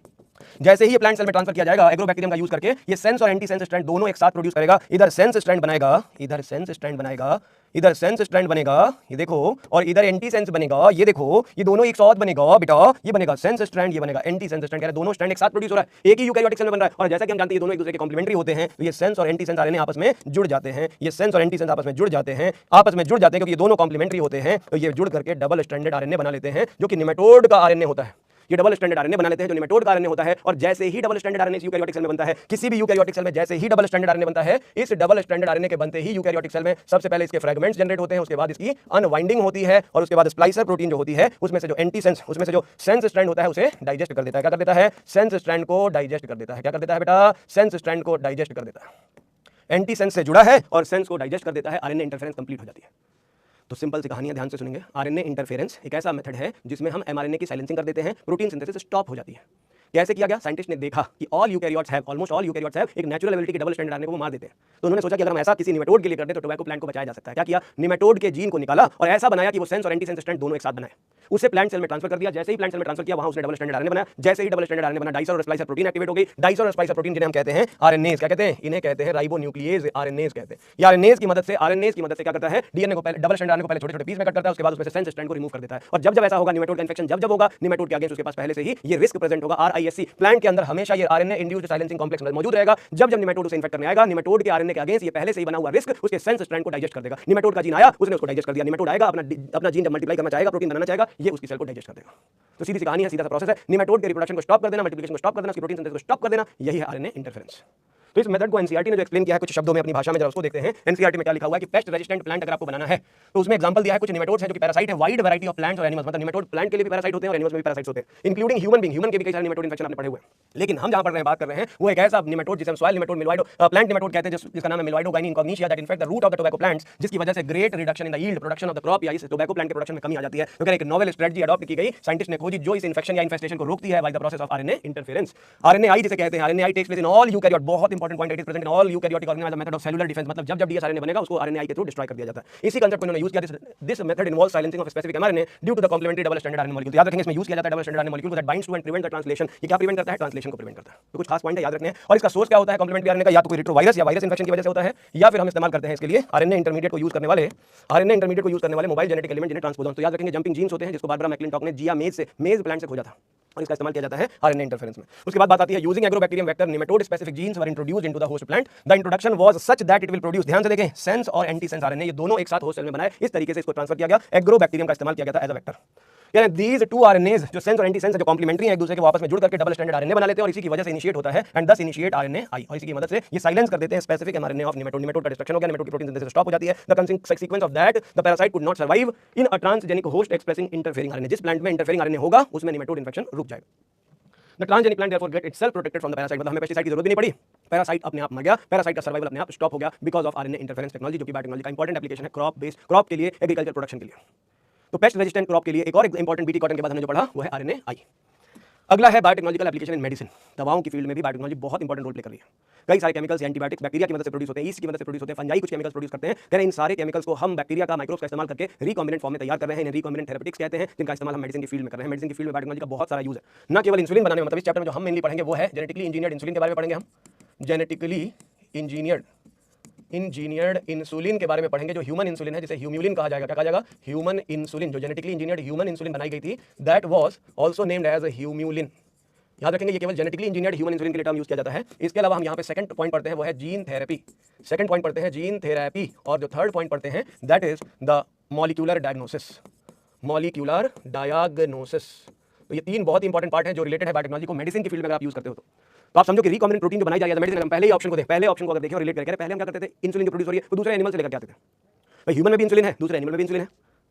जैसे ही प्लांट सेल में ट्रांसफर किया जाएगा एग्रोबैक्टीरियम का यूज करके, ये सेंस और एंटी सेंस स्ट्रैंड दोनों एक साथ प्रोड्यूस करेगा। इधर सेंस स्ट्रैंड बनाएगा, इधर सेंस स्ट्रैंड बनेगा, इधर सेंस स्ट्रैंड बनेगा, ये देखो, और इधर एंटी सेंस बनेगा, ये देखो, ये दोनों एक साथ बनेगा बेटा, ये बनेगा सेंस स्ट्रैंड, ये बनेगा एंटी सेंस स्ट्रैंड। कह रहे दोनों स्ट्रैंड एक साथ प्रोड्यूस हो रहा है, एक ही यूकैरियोटिक सेल में बन रहा है। और जैसा कि हम जानते हैं ये दोनों एक दूसरे के कॉम्प्लीमेंट्री होते हैं, तो ये सेंस और एंटी सेंस आरएनए आपस में जुड़ जाते हैं, ये सेंस और एंटी सेंस आपस में जुड़ जाते हैं, क्योंकि ये दोनों कॉम्प्लीमेंट्री होते हैं, तो ये जुड़ करके डबल स्ट्रैंडेड आरएनए बना लेते हैं, जो कि निमेटोड का आरएनए होता है। ये डबल स्ट्रैंडेड आरएनए बना लेते हैं जो निमेटोड का आरएनए होता है। और जैसे ही double stranded RNA eukaryotic cell में बनता है, किसी भी यूकैरियोटिक सेल में जैसे ही डबल स्ट्रैंडेड आरएनए बनता है, इस डबल स्ट्रैंडेड आरएनए के बनते ही यूकैरियोटिक सेल में सबसे पहले इसके फ्रैगमेंट्स जनरेट होते हैं, उसके बाद इसकी अनवाइंडिंग होती है, और उसके बाद स्प्लाइसर प्रोटीन जो होती है उसमें से जो एंटी सेंस, उसमें से जो सेंस स्ट्रैंड होता है उसे डाइजेस्ट कर देता है। क्या कर देता है? सेंस स्ट्रैंड को डाइजेस्ट कर देता है। क्या कर देता है बेटा? सेंस स्ट्रैंड को डाइजेस्ट कर देता है। एंटी सेंस से जुड़ा है और सेंस को डाइजेस्ट कर देता है, आरएनए इंटरफेरेंस कंप्लीट हो जाती है। तो सिंपल सी कहानी है, ध्यान से सुनेंगे। आरएनए इंटरफेरेंस एक ऐसा मेथड है जिसमें हम एमआरएनए की साइलेंसिंग कर देते हैं, प्रोटीन सिंथेसिस स्टॉप हो जाती है। कैसे किया गया? साइंटिस्ट ने देखा कि all eukaryotes have, almost all eukaryotes have एक नेचुरल एबिलिटी के डबल स्ट्रैंडेड आरएनए को वो मार देते हैं। तो उन्होंने सोचा कि अगर हम ऐसा किसी निमेटोड के लिए कर दे तो टोबैको प्लांट को बचाया जा सकता है। क्या किया? निमेटोड के जीन को निकाला और ऐसा बनाया कि वो सेंस और एंटी सेंस स्ट्रैंड दोनों एक साथ बनाए, उसे प्लांट सेल में ट्रांसफर कर दिया। जैसे ही प्लांट सेल में ट्रांसफर किया, वहां उसने डबल स्ट्रैंडेड आरएनए बनाया। जैसे ही डबल स्ट्रैंडेड आरएनए बना, डाइसर और स्प्लाइसर प्रोटीन एक्टिवेट हो गई। डाइसर और स्प्लाइसर प्रोटीन जिन्हें हम कहते हैं आरएनएज, क्या कहते हैं? इन्हें कहते हैं राइबोन्यूक्लिएज आरएनएज कहते हैं। ये आरएनएज की मदद से क्या करता है? डीएनए को पहले डबल स्ट्रैंडेड आरएनए को पहले छोटे-छोटे पीस में कट करता है, उसके बाद उसमें से सेंस स्ट्रैंड को रिमूव कर देता है। और जब ऐसा होगा, निमेटोड का इन्फेक्शन जब होगा, निमेटोड के अगेंस्ट उसके पास पहले से ही ये रिस्क प्रेजेंट होगा, आरआईएससी। प्लांट के अंदर हमेशा ये आरएनए इंड्यूस्ड साइलेंसिंग कॉम्प्लेक्स मौजूद रहेगा। जब निमेटोड उसे इन्फेक्ट करने आएगा, निमेटोड के आरएनए के अगेंस्ट ये पहले से ही बना हुआ रिस्क उसके सेंस स्ट्रैंड को डाइजेस्ट कर देगा। निमेटोड का जीन आया, उसने उसको डाइजेस्ट कर दिया। निमेटोड आएगा, अपना जीन जब मल्टीप्लाई करना चाहेगा, प्रोटीन बनाना चाहेगा, ये उसकी सेल को डाइजेस्ट कर देगा। तो सीधी सी कहानी है, सीधा सा प्रोसेस है। निमेटोड के रिप्रोडक्शन को स्टॉप कर देना, मल्टीप्लिकेशन को स्टॉप कर देना, उसकी प्रोटीन सिंथेसिस को स्टॉप कर देना, यही है आरएनए इंटरफेरेंस। तो इस मेथड को एनसीईआरटी ने जो एक्सप्लेन किया है कुछ शब्दों में अपनी भाषा में, जरा उसको देखते हैं। एनसीईआरटी में क्या लिखा हुआ है कि पेस्ट रेजिस्टेंट प्लांट अगर आपको बनाना है तो उसमें एग्जांपल दिया है कुछ निमेटोड्स हैं जो कि पैरासाइट है, वाइड वैरायटी ऑफ प्लांट्स और एनिमल्स। मतलब निमेटोड प्लांट के लिए भी पैरासाइट होते हैं और एनिमल्स में भी पैरासाइट्स होते हैं, इंक्लूडिंग ह्यूमन बीइंग। ह्यूमन के भी कई सारे निमेटोड इन्फेक्शन आपने पढ़े हुए हैं। लेकिन हम जहां पढ़ रहे हैं, बात कर रहे हैं, वो एक ऐसा निमेटोड जिसे हम सॉइल निमेटोड, मिलवाइडो प्लांट निमेटोड कहते हैं, जिसका नाम है Meloidogyne incognita, that infect the root of the tobacco plants, जिसकी वजह से great reduction in the yield production of the crop, या इस टोबैको प्लांट के प्रोडक्शन में कमी आ जाती है। क्योंकि एक नोवेल स्ट्रेटजी अडॉप्ट की गई, साइंटिस्ट ने खोजी जो इस इन्फेक्शन या इन्फेस्टेशन को रोकती है by the process of RNA interference. RNAi जिसे कहते हैं, RNAi takes place in all eukaryote. बहुत important point, it is present in all eukaryotic organism as a method of cellular defence. मतलब जब डीएसआरएनए बनेगा उसको आरएनएआई के थ्रू डिस्ट्रॉय कर दिया जाता है। इसी कांसेप्ट को इन्होंने यूज किया। This method involves silencing of specific mRNA due to the complementary double stranded RNA molecule. याद रखेंगे इसमें यूज किया जाता है double stranded RNA molecule that binds to and prevent the translation. ये क्या प्रिवेंट करता है? ट्रांसलेशन को प्रिवेंट करता है। तो कुछ खास पॉइंट है, याद रखने हैं। और इसका सोर्स क्या होता है कॉम्प्लीमेंट्री आरएनए का? या तो कोई रेट्रोवायरस या वायरस इन्फेक्शन की वजह से होता है, या फिर हम इस्तेमाल करते हैं इसके लिए आरएनए इंटरमीडिएट को यूज करने वाले मोबाइल जेनेटिक एलिमेंट जिन्हें ट्रांसपोजॉन। तो याद रखेंगे जंपिंग जीन्स होते हैं, जिसको बारबरा मैक्लिंटॉक ने जिया मेज प्लांट से खोजा था, और इसका इस्तेमाल किया जाता है आरएनए इंटरफेरेंस में। उसके बाद बात आती है using agrobacterium vector nematode specific jeans were introduced into the host plant. The introduction was such that it will produce, ध्यान से देखें, सेंस और एंटी सेंस आरएनए ये दोनों एक साथ होस्ट सेल में बनाए, इस तरीके से इसको ट्रांसफर किया गया। एग्रोबैक्टीरियम का इस्तेमाल किया गया था एज अ वेक्टर। यानी दीज टू आरएनएज जो सेंस और एंटी सेंस जो कॉम्प्लीमेंट्री हैं, एक दूसरे के आपस में जुड़ करके डबल स्ट्रैंडेड आरएनए बना लेते हैं, और इसी की वजह से इनिशिएट होता है एंड दस इनिशिएट आरएनएआई। और इसी की मदद से ये साइलेंस कर देते हैं specific mRNA of nematode. Nematode का डिस्ट्रक्शन हो गया, निमेटोड की प्रोटीन सिंथेसिस स्टॉप हो जाती है। The sequence of that the parasite could not survive in a transgenic host expressing interfering RNA. जिस प्लांट में इंटरफेरिंग आरएनए होगा उसमें निमेटोड इन्फेक्शन रुक जाएगा। The transgenic plant therefore get itself protected from the parasite। मतलब हमें pesticide की जरूरत भी नहीं पड़ी, पैरासाइट अपने आप मर गया, पैरासाइट का सर्वाइवल अपने आप स्टॉप हो गया because of RNA interference technology, जो कि बायोटेक्नोलॉजी का इंपॉर्टेंट एप्लीकेशन है क्रॉप के लिए, एग्रीकल्चर प्रोडक्शन के लिए। तो पेस्ट रेजिस्टेंट क्रॉप के लिए एक और इंपॉर्टेंट बीटी कॉटन के बाद हमने जो पढ़ा वो है आरएनएआई। अगला है बायोटेक्नोलॉजिकल एप्लीकेशन इन मेडिसिन। दवाओं की फील्ड में भी बायोटेक्नोलॉजी बहुत इंपॉर्टेंट रोल प्ले कर रही है। कई सारे केमिकल्स, एंटीबायोटिक्स बैक्टीरिया की मदद से प्रोड्यूस होते हैं, ईस्ट की मदद से प्रोड्यूस होते हैं, फंजाई कुछ केमिकल्स प्रोड्यूस करते हैं। कह रहे हैं इन सारे केमिकल्स को हम बैक्टीरिया का माइक्रोब्स का इस्तेमाल करके रिकॉम्बिनेंट फॉर्म में तैयार कर रहे हैं। इन्हें रिकॉम्बिनेंट थेरेपेटिक्स कहते हैं, जिनका इस्तेमाल हम मेडिसिन की फील्ड में कर रहे हैं। मेडिसिन की फील्ड में बायोटेक्नोलॉजी का बहुत सारा यूज है, न केवल इंसुलिन बनाने में। मतलब इस चैप्टर में जो हम मेनली पढ़ेंगे वो है जेनेटिकली इंजीनियर्ड इंसुलिन के बारे में पढ़ेंगे। हम जेनेटिकली इंजीनियर्ड इंसुलिन के बारे में पढ़ेंगे, जो ह्यूमन इंसुलिन है, जिसे ह्यूम्यूलिन कहा जाएगा। क्या कहा जाएगा? Human insulin. जो जेनेटिकली इंजीनियर्ड ह्यूमन इंसुलिन बनाई गई थी, that was also named as Humulin. याद रखेंगे ये केवल जेनेटिकली इंजीनियर्ड ह्यूमन इंसुलिन के लिए टर्म यूज किया जाता है। इसके अलावा हम यहाँ पे सेकंड पॉइंट पढ़ते हैं वो है जीन थेरेपी। सेकंड पॉइंट पढ़ते हैं जीन थेरेपी, और जो थर्ड पॉइंट पढ़ते हैं that is the molecular diagnosis. Molecular diagnosis. तो ये तीन बहुत इंपॉर्टेंट पार्ट हैं जो रिलेटेड है बायोटेक्नोलॉजी को मेडिसिन की फील्ड में अगर आप यूज करते हो तो आप समझो कि रिकॉम्बिनेंट प्रोटीन जो बनाई जा रही है मेडिसिन, हम पहले ही ऑप्शन को देखें, पहले ऑप्शन को अगर देखें और रिलेट करके, पहले हम क्या करते थे, इंसुलिन जो प्रोड्यूस हो रही है वो दूसरे एनिमल से लेकर के आते थे। भाई ह्यूमन में भी इंसुलिन है, दूसरे एनिमल में भी इंसुलिन है,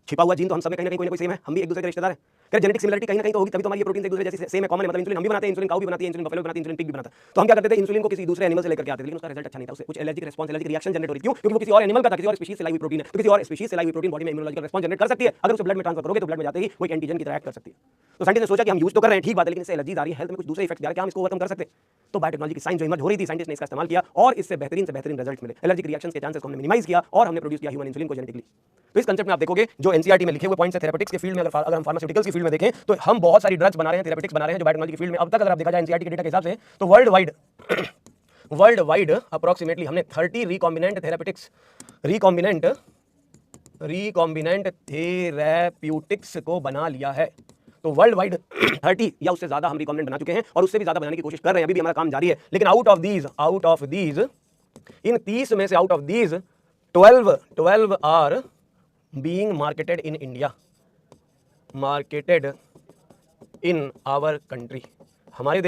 छिपा हुआ जीन तो हम सब में कहीं ना कोई सेम है, हम भी एक दूसरे के रिश्तेदार हैं। क्या जेनेटिक सिमिलरिटी कहीं ना कहीं तो होगी, तभी तो हमारी ये प्रोटीन एक दूसरे जैसे सेम है, कॉमन है। मतलब इंसुलिन हम भी बनाते हैं, इंसुलिन काऊ भी बनाती है, इंसुलिन बफेलो भी बनाती है, इंसुलिन पिग भी बनाता है। तो हम क्या करते थे, इंसुलिन को किसी दूसरे एनिमल से लेकर के आते थे, लेकिन उसका रिजल्ट अच्छा नहीं था, उससे कुछ allergic response, allergic reaction generate हो रही। क्यों? क्योंकि वो किसी और एनिमल का था, किसी और स्पीशीज से लाई हुई प्रोटीन है। तो किसी और स्पीशीज से लाई हुई प्रोटीन बॉडी में इम्यूनोलॉजिकल रिस्पांस जनरेट कर सकती है। अगर उसे ब्लड में ट्रांसफर करोगे तो ब्लड में जाते ही वो एक एंटीजन की तरह एक्ट कर सकती है। तो साइंटिस्ट ने सोचा कि हम यूज तो कर रहे हैं, ठीक बात है, लेकिन इससे एलर्जीज आ रही है, हेल्थ में कुछ दूसरे इफेक्ट आ रहे हैं, क्या हम इसको ओवरकम कर सकते हैं? तो बायोटेक्नोलॉजी की साइंस जो इमर्ज हो रही थी, साइंटिस्ट ने इसका इस्तेमाल किया और इससे बेहतरीन से बेहतरीन रिजल्ट्स मिले। एलर्जिक रिएक्शंस के चांसेस को हमने मिनिमाइज किया और हमने प्रोड्यूस किया ह्यूमन इंसुलिन को जेनेटिकली। तो इस कंसेप्ट में आप देखोगे जो एनसीईआरटी में लिखे हुए पॉइंट्स है थेरेपेटिक्स के फील्ड में, अगर हम फार्मास्यूटिकल्स की फील्ड में देखें तो हम बहुत सारी ड्रग्स बना रहे हैं, थेरेपेटिक्स बना रहे हैं जो बायोटेक्नोलॉजी की फील्ड में अब तक अगर आप देखा जाए एनसीईआरटी के डेटा के हिसाब से तो वर्ल्ड वाइड अप्रोक्सीमेटली हमने 30 रिकॉम्बिनेंट थेरेपेटिक्स, रिकॉम्बिनेंट थेरेप्यूटिक्स को बना लिया है। तो वर्ल्ड वाइड 30 या उससे ज्यादा हम रिकॉम्बिनेंट बना चुके हैं और उससे भी ज्यादा बनाने की कोशिश कर रहे हैं, अभी भी हमारा काम जारी है। लेकिन आउट ऑफ दीज इन 30 में से out of these 12 are being marketed in India, marketed in our country. हमारे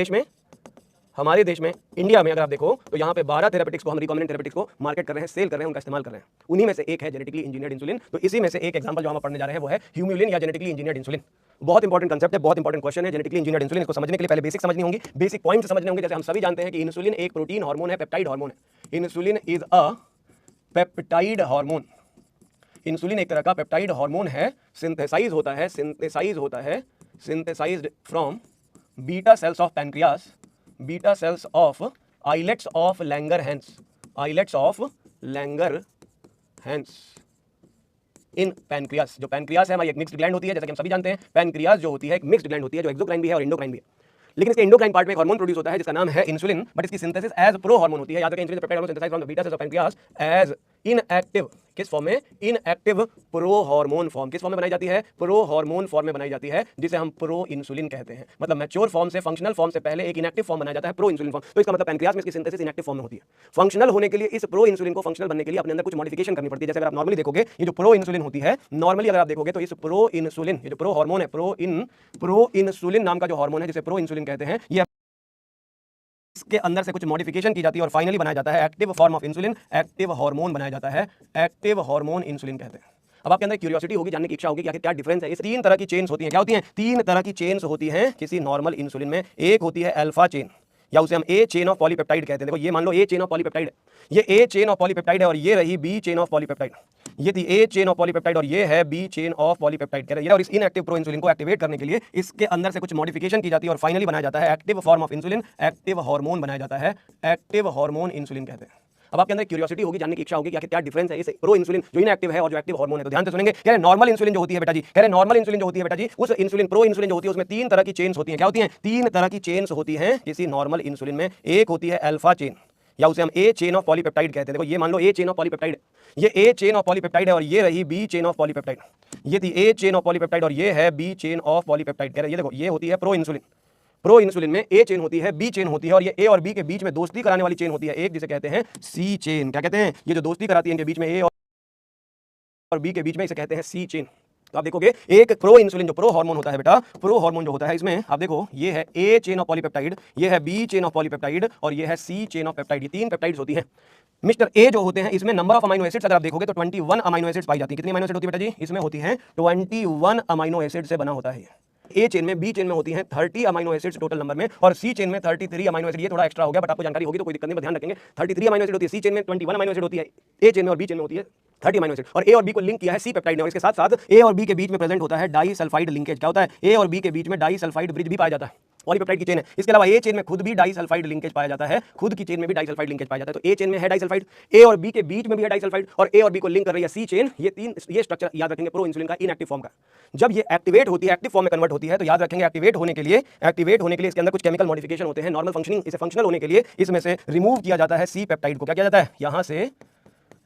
देश में इंडिया में अगर आप देखो तो यहाँ पे 12 थेरेपेटिक्स को हम रिकॉम्बिनेंट थेरेपेटिक्स को मार्केट कर रहे हैं, सेल कर रहे हैं, उनका इस्तेमाल कर रहे हैं। उन्हीं में से एक है जेनेटिकली इंजीनियर्ड इंसुलिन। तो इसी में से एक एग्जांपल जो हम पढ़ने जा रहे हैं वो है ह्यूम्यूलिन या जेनेटिकली इंजीनियर्ड इंसुलिन। बहुत इंपॉर्टेंट कंसेप्ट है, बहुत इंपॉर्टेंट क्वेश्चन है जेनेटिकली इंजीनियर्ड इंसुलिन। इसको समझने के लिए पहले बेसिक समझनी होंगी, बेसिक पॉइंट्स समझने होंगे। जैसे हम सभी जानते हैं कि इंसुलिन एक प्रोटीन हार्मोन है, पेप्टाइड हार्मोन है। Insulin is a peptide hormone. Insulin एक तरह का पेप्टाइड हार्मोन है, synthesise from beta cells of pancreas, beta cells of islets of Langerhans in pancreas. जो पैनक्रियास है हमारी एक मिक्स्ड ग्लैंड होती है, जैसे कि हम सभी जानते हैं पैनक्रियास जो होती है एक मिक्स्ड ग्लैंड होती है, जो एक्सोक्राइन भी है और इंडोक्राइन भी है। लेकिन इसके इंडोक्राइन पार्ट में एक हार्मोन प्रोड्यूस होता है जिसका नाम है इंसुलिन, बट इसकी सिंथेसिस एज प्रो हार्मोन होती है। याद रखें, insulin peptide hormone synthesised from the beta cells of pancreas as inactive, किस फॉर्म में? Inactive pro hormone form. किस फॉर्म में बनाई जाती है? प्रो हार्मोन फॉर्म में बनाई जाती है, जिसे हम प्रो इंसुलिन कहते हैं। मतलब मैच्योर फॉर्म से, फंक्शनल फॉर्म से पहले एक इनएक्टिव फॉर्म बनाया जाता है, प्रो इंसुलिन फॉर्म। तो इसका मतलब पैनक्रियास में इसकी सिंथेसिस इनएक्टिव फॉर्म में होती है। फंक्शनल होने के लिए इस प्रो इंसुलिन को फंक्शनल बनने के लिए अपने अंदर कुछ मॉडिफिकेशन करनी पड़ती है। जैसे अगर आप नॉर्मली देखोगे ये जो प्रो इंसुलिन होती है, नॉर्मली अगर आप देखोगे तो इस प्रो इंसुलिन, ये जो प्रो हार्मोन है, प्रो इंसुलिन नाम का जो हार्मोन है जिसे प्रो इंसुलिन कहते हैं, ये इसके अंदर से कुछ मॉडिफिकेशन की जाती है और फाइनली बनाया जाता है active form of insulin, active hormone बनाया जाता है, एक्टिव हार्मोन इंसुलिन कहते हैं। अब आपके अंदर क्यूरियोसिटी होगी, जानने की इच्छा होगी कि आखिर क्या डिफरेंस है। इस 3 तरह की चेन्स होती हैं। क्या होती हैं? 3 तरह की चेन्स होती हैं किसी नॉर्मल इंसुलिन में। एक होती है अल्फा चेन, या उसे हम ए चेन ऑफ पॉलीपेप्टाइड कहते हैं। देखो ये मान लो ए चेन ऑफ पॉलीपेप्टाइड है, ये ए चेन ऑफ पॉलीपेप्टाइड है और ये रही बी चेन ऑफ पॉलीपेप्टाइड। ये थी ए चेन ऑफ पॉलीपेप्टाइड और ये है बी चेन ऑफ पॉलीपेप्टाइड कह रहे हैं। और इस इनएक्टिव प्रो इंसुलिन को एक्टिवेट करने के लिए इसके अंदर से कुछ मॉडिफिकेशन की जाती है और फाइनली बनाया जाता है active form of insulin, active hormone बनाया जाता है, एक्टिव हार्मोन इंसुलिन कहते हैं। अब आपके अंदर क्यूरियोसिटी होगी, जानने की इच्छा होगी कि आखिर क्या डिफरेंस है इस प्रो इंसुलिन जो इनएक्टिव है और जो एक्टिव हार्मोन है। तो ध्यान से सुनेंगे। कह रहे नॉर्मल इंसुलिन जो होती है बेटा जी, कह रहे नॉर्मल इंसुलिन जो होती है बेटा जी, उस इंसुलिन प्रो इंसुलिन जो होती है उसमें 3 तरह की चेन्स होती हैं। क्या होती हैं? 3 तरह की चेन्स होती हैं किसी नॉर्मल इंसुलिन में। एक होती है अल्फा चेन, या उसे हम ए चेन ऑफ पॉलीपेप्टाइड कहते हैं। देखो ये मान लो ए चेन ऑफ पॉलीपेप्टाइड है, ये ए चेन ऑफ पॉलीपेप्टाइड है और ये रही बी चेन ऑफ पॉलीपेप्टाइड। ये थी ए चेन ऑफ पॉलीपेप्टाइड और ये है बी चेन ऑफ पॉलीपेप्टाइड कह रहे हैं। ये देखो ये होती है प्रो इंसुलिन। प्रो इंसुलिन में ए चेन होती है, बी चेन होती है और ये ए और बी के बीच में दोस्ती कराने वाली चेन होती है एक, जिसे कहते हैं सी चेन। क्या कहते हैं? ये जो दोस्ती कराती है इनके बीच में, ए और बी के बीच में, इसे कहते हैं सी चेन। तो आप देखोगे एक प्रो इंसुलिन जो प्रो हार्मोन होता है बेटा, प्रो हार्मोन जो होता है इसमें आप देखो ये है ए चेन ऑफ पॉलीपेप्टाइड, ये है बी चेन ऑफ पॉलीपेप्टाइड और ये है सी चेन ऑफ पेप्टाइड। ये 3 पेप्टाइड्स होती हैं। मिस्टर ए जो होते हैं इसमें नंबर ऑफ अमाइनो एसिड्स अगर आप देखोगे तो 21 अमाइनो एसिड्स पाई जाती है। कितनी अमाइनो एसिड होती है बेटा जी? इसमें होती हैं 21 अमाइनो एसिड से बना होता है। ए चेन में, बी चेन में होती हैं 30 अमाइनो एसिड्स टोटल नंबर में और सी चेन में 33 अमाइनो एसिड। ये थोड़ा एक्स्ट्रा हो गया बट आपको जानकारी होगी तो कोई दिक्कत नहीं, ध्यान रखेंगे। 33 अमाइनो एसिड होती है सी चेन में, 21 अमाइनो एसिड होती है ए चेन में और बी चेन में होती है 30 अमाइनो एसिड। और ए और बी को लिंक किया है सी पेप्टाइड ने और इसके साथ साथ ए और बी के बीच में प्रेजेंट होता है डाई सल्फाइड लिंकेज। क्या होता है? ए और बी के बीच में डाई सल्फाइड ब्रिज भी पाया जाता है। पॉलीपेप्टाइड की चेन है। इसके अलावा ए चेन में खुद भी डाइसल्फाइड लिंकेज पाया जाता है, खुद की चेन में भी डाइसल्फाइड लिंकेज पाया जाता है। तो ए चेन में है डाइसल्फाइड, ए और बी के बीच में भी है डाइसल्फाइड और ए और बी को लिंक कर रही है सी चेन। ये स्ट्रक्चर याद रखेंगे प्रो इंसुलिन का इनएक्टिव फॉर्म का। जब ये एक्टिवेट होती है, एक्टिव फॉर्म में कन्वर्ट होती है तो याद रखेंगे एक्टिवेट होने के लिए इसके अंदर कुछ केमिकल मॉडिफिकेशन होते हैं। नॉर्मल फंक्शनिंग, इसे फंक्शनल होने के लिए इसमें से रिमूव किया जाता है सी पेप्टाइड को। क्या किया जाता है? यहां से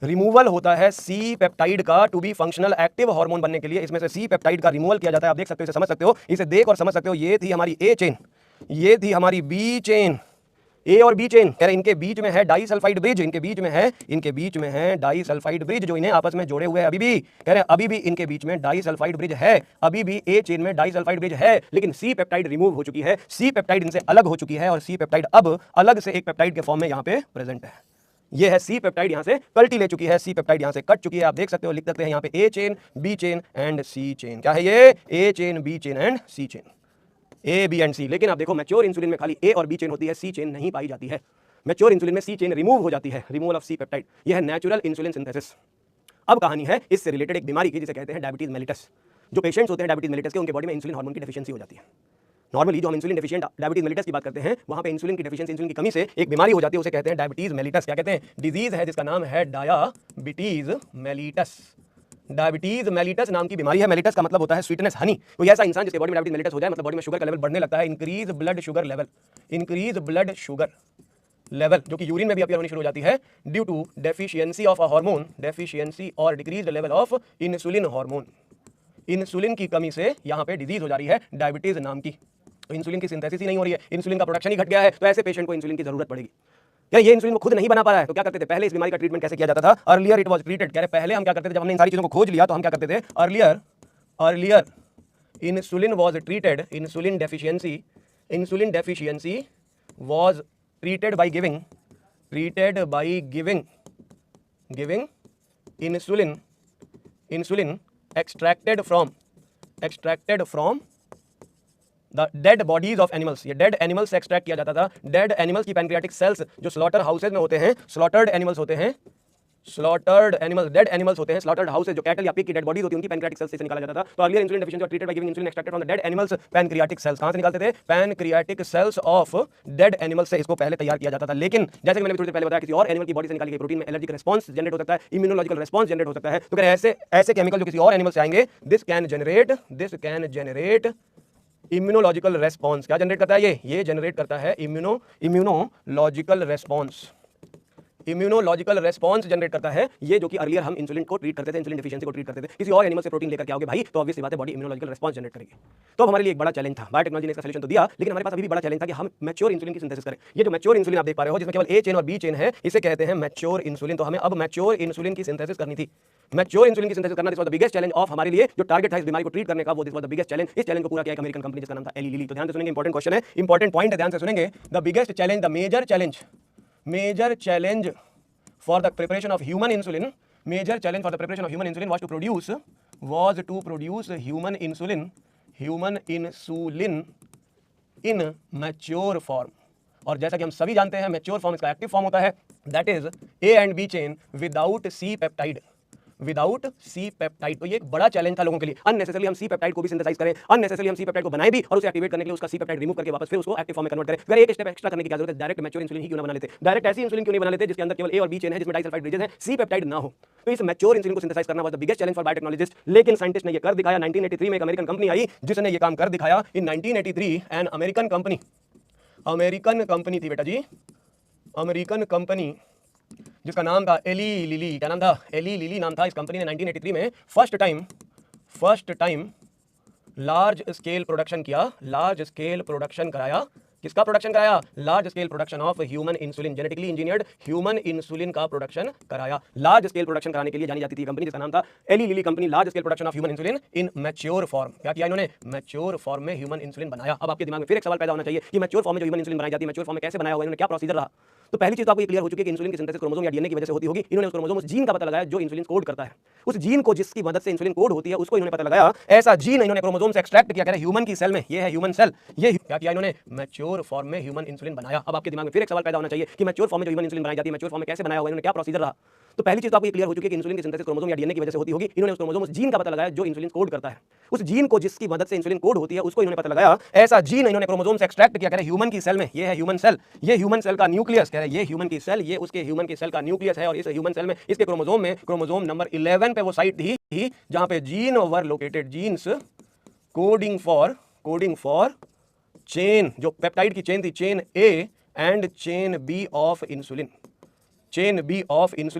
रिमूवल होता है सी पेप्टाइड का to be functional active hormone बनने के लिए इसमें से सी पेप्टाइड का रिमूवल किया जाता है। आप देख सकते हो, इसे समझ सकते हो, इसे देख और समझ सकते हो। ये थी हमारी ए चेन, ये थी हमारी बी चेन, ए और बी चेन, कह रहे इनके बीच में है डाइसल्फाइड ब्रिज, इनके बीच में है डाइसल्फाइड ब्रिज जो इन्हें आपस में जोड़े हुए हैं। अभी भी कह रहे अभी भी इनके बीच में डाइसल्फाइड ब्रिज है, अभी भी ए चेन में डाइसल्फाइड ब्रिज है, लेकिन सी पेप्टाइड रिमूव हो चुकी है, सी पेप्टाइड इनसे अलग हो चुकी है और सी पेप्टाइड अब अलग से एक पेप्टाइड के फॉर्म में यहां पे प्रेजेंट है। ये है सी पेप्टाइड, यहां से कल्टी ले चुकी है, सी पेप्टाइड यहां से कट चुकी है। आप देख सकते हो, लिख सकते हैं यहां पे A chain, B chain and C chain. क्या है ये? A chain, B chain and C chain, A B and C. लेकिन आप देखो मैच्योर इंसुलिन में खाली ए और बी चेन होती है, सी चेन नहीं पाई जाती है। मैच्योर इंसुलिन में सी चेन रिमूव हो जाती है, रिमूवल ऑफ सी पेप्टाइड। यह है नेचुरल इंसुलिन सिंथेसिस। अब कहानी है इससे रिलेटेड एक बीमारी की जिसे कहते हैं डायबिटीज मेलिटस। जो पेशेंट्स होते हैं डायबिटीज मेलिटस के, उनके बॉडी में इंसुलिन हार्मोन की डेफिशिएंसी हो जाती है। नॉर्मली जो हम इंसुलिन डेफिशिएंट डायबिटीज मेलिटस की बात करते हैं, वहां पे इंसुलिन की डेफिशिएंसी, इंसुलिन की कमी से एक बीमारी हो जाती है, उसे कहते हैं डायबिटीज मेलिटस। क्या कहते हैं? डिजीज है जिसका नाम है डायबिटीज मेलिटस। डायबिटीज मेलिटस नाम की बीमारी है। मेलिटस का मतलब होता है स्वीटनेस, हनी। कोई ऐसा इंसान जिसके बॉडी में डायबिटीज मेलिटस हो जाए, मतलब बॉडी में शुगर का लेवल बढ़ने लगता है, increase blood sugar level, increase blood sugar level, जो कि यूरिन में भी अपीयर होनी शुरू हो जाती है due to deficiency of a hormone, deficiency और decreased level of insulin hormone. Insulin की कमी से यहां पे डिजीज हो जा रही है डायबिटीज नाम की। तो इंसुलिन की सिंथेसिस ही नहीं हो रही है, इंसुलिन का प्रोडक्शन ही घट गया है, तो ऐसे पेशेंट को इंसुलिन की जरूरत पड़ेगी। क्या ये इंसुलिन को खुद नहीं बना पा रहा है? तो क्या करते थे पहले? इस बीमारी का ट्रीटमेंट कैसे किया जाता था? Earlier it was treated. कह रहे पहले हम क्या करते थे, जब हमने इन सारी चीजों को खोज लिया तो हम क्या करते थे? Earlier insulin was treated, insulin deficiency was treated by giving insulin extracted from the dead bodies of animals. ये डेड एनिमल्स से एक्सट्रैक्ट किया जाता था। डेड एनिमल्स की पैनक्रियाटिक सेल्स जो स्लॉटर हाउसेज में होते हैं, स्लॉटर्ड एनिमल्स होते हैं, डेड एनिमल्स होते हैं, स्लॉटर्ड हाउसेज, जो कैटल या पिग की डेड बॉडीज होती है, उनकी पैनक्रियाटिक सेल्स से निकाला जाता था। तो earlier insulin deficiency treated by giving insulin extracted from the dead animals pancreatic cells. कहां से निकालते थे? Pancreatic cells of dead animals से इसको पहले तैयार किया जाता था। लेकिन जैसे कि मैंने थोड़ी देर पहले बताया, किसी और एनिमल की बॉडी से निकाली गई प्रोटीन में एलर्जिक रिस्पांस जनरेट हो सकता है, इम्यूनोलॉजिकल रिस्पांस जनरेट हो सकता है। तो ऐसे केमिकल जो किसी और एनिमल से आएंगे, this can generate immunological response. क्या जनरेट करता है? ये जनरेट करता है इम्यूनोलॉजिकल रेस्पॉन्स जनरेट करता है। ये जो कि अर्लियर हम इंसुलिन को ट्रीट करते थे, इंसुलिन डेफिशिएंसी को ट्रीट करते थे। किसी और एनिमल से प्रोटीन लेकर के आओगे भाई, तो ऑब्वियस सी बात है बॉडी इम्यूनोलॉजिकल रेस्पॉन्स जनरेट करेगी। तो हमारे लिए एक बड़ा चैलेंज था। बायोटेक्नोलॉजी ने इसका सॉल्यूशन तो दिया, लेकिन हमारे पास अभी भी बड़ा चैलेंज था कि हम मैच्योर इंसुलिन की सिंथेसिस करें। ये जो मैच्योर इंसुलिन आप देख पा रहे हो, जिसमें केवल ए चेन और बी चेन है, इसे कहते हैं मैच्योर इंसुलिन। तो हमें अब मैच्योर इंसुलिन की सिंथेसिस करनी थी। मैच्योर इंसुलिन की सिंथेसिस करना, this was the biggest challenge of हमारे लिए। जो टारगेट था इस बीमारी को ट्रीट करने का, वो this was the biggest challenge. इस चैलेंज को पूरा किया एक अमेरिकन कंपनी जिसका नाम था एली लिली। तो ध्यान से सुनेंगे, इंपॉर्टेंट क्वेश्चन है, इंपॉर्टेंट पॉइंट है, ध्यान से सुनेंगे। The biggest challenge, the major challenge for the preparation of human insulin, major challenge for the preparation of human insulin was to produce human insulin in mature form। और जैसा कि हम सभी जानते हैं, मैच्योर फॉर्म इसका एक्टिव फॉर्म होता है, that is A and B chain without C peptide. तो ये एक बड़ा चैलेंज था लोगों के लिए। अननेसेसरली हम सी पेप्टाइड को भी सिंथेसाइज करें, अननेसेसरली हम सी पेप्टाइड को बनाए भी और उसे एक्टिवेट करने के लिए उसका सी पेप्टाइड रिमूव करके वापस फिर उसको एक्टिव फॉर्म में कन्वर्ट करें। अगर एक स्टेप एक्स्ट्रा करने की क्या जरूरत है? डायरेक्ट मैच्योर इंसुलिन ही क्यों ना बना लेते? डायरेक्ट ऐसी इंसुलिन क्यों नहीं बना लेते जिसके अंदर केवल ए और बी चेन है, जिसमें डाइसल्फाइड ब्रिजेस है, सी पेप्टाइड ना हो। तो इस मैच्योर इंसुलिन को सिंथेसाइज करना was the biggest challenge for biotechnologist. लेकिन साइंटिस्ट ने ये कर दिखाया। 1983 में एक अमेरिकन कंपनी आई जिसने ये काम कर दिखाया। इन 1983 एन अमेरिकन कंपनी थी बेटा जी, अमेरिकन कंपनी जिसका नाम था एली लिली। क्या नाम था? एली लिली नाम था। इस कंपनी ने 1983 में first time large scale production कराया। किसका प्रोडक्शन कराया? Large scale production of human insulin, genetically engineered human insulin का प्रोडक्शन कराया। लार्ज स्केल प्रोडक्शन कराने के लिए जानी जाती थी कंपनी जिसका नाम था Eli Lilly company. Large scale production of human insulin in mature form. क्या किया इन्होंने? मैच्योर फॉर्म में ह्यूमन इंसुलिन बनाया। अब आपके दिमाग में फिर एक सवाल पैदा होना चाहिए कि मैच्योर फॉर्म में जो ह्यूमन इंसुलिन बनाई जाती है, मैच्योर फॉर्म में कैसे बनाया हुआ, इन्होंने क्या प्रोसीजर रहा? तो पहली चीज तो आपको ये क्लियर हो चुकी है कि इंसुलिन की सिंथेसिस क्रोमोसोम या डीएनए की वजह से होती होगी। इन्होंने उस क्रोमोसोम, उस जीन का पता लगाया जो इंसुलिन कोड करता है। उस जीन को जिसकी मदद से इंसुलिन कोड होती है, उसको इन्होंने पता लगाया। ऐसा जीन इन्होंने क्रोमोसोम से एक्सट्रैक्ट किया। कह रहे ह्यूमन की सेल में, ये है ह्यूमन सेल। ये क्या किया इन्होंने? मैच्योर फॉर्म में ह्यूमन इंसुलिन बनाया। अब आपके दिमाग में फिर एक सवाल पैदा होना चाहिए कि मैच्योर फॉर्म में जो ह्यूमन इंसुलिन बनाई जाती है, मैच्योर फॉर्म में कैसे बनाया हुआ, इन्होंने क्या प्रोसीजर रहा? तो पहली चीज तो आपको ये क्लियर हो चुकी है कि इंसुलिन की सिंथेसिस क्रोमोसोम या डीएनए की वजह से होती होगी। इन्होंने उस क्रोमोसोम, उस जीन का पता लगाया जो इंसुलिन कोड करता है। उस जीन को जिसकी मदद से इंसुलिन कोड होती है, उसको इन्होंने पता लगाया। ऐसा जीन इन्होंने क्रोमोसोम से एक्सट्रैक्ट किया। कह रहे ह्यूमन की सेल में, ये है ह्यूमन सेल, ये ह्यूमन सेल का न्यूक्लियस। कह रहे ये ह्यूमन की सेल, ये उसके ह्यूमन की सेल का न्यूक्लियस है। और इस ह्यूमन सेल में, इसके क्रोमोसोम में, क्रोमोसोम नंबर 11 पे वो साइट थी जहां पे gene were located, genes coding for chain, जो पेप्टाइड की चेन थी, chain A and chain B of insulin. कह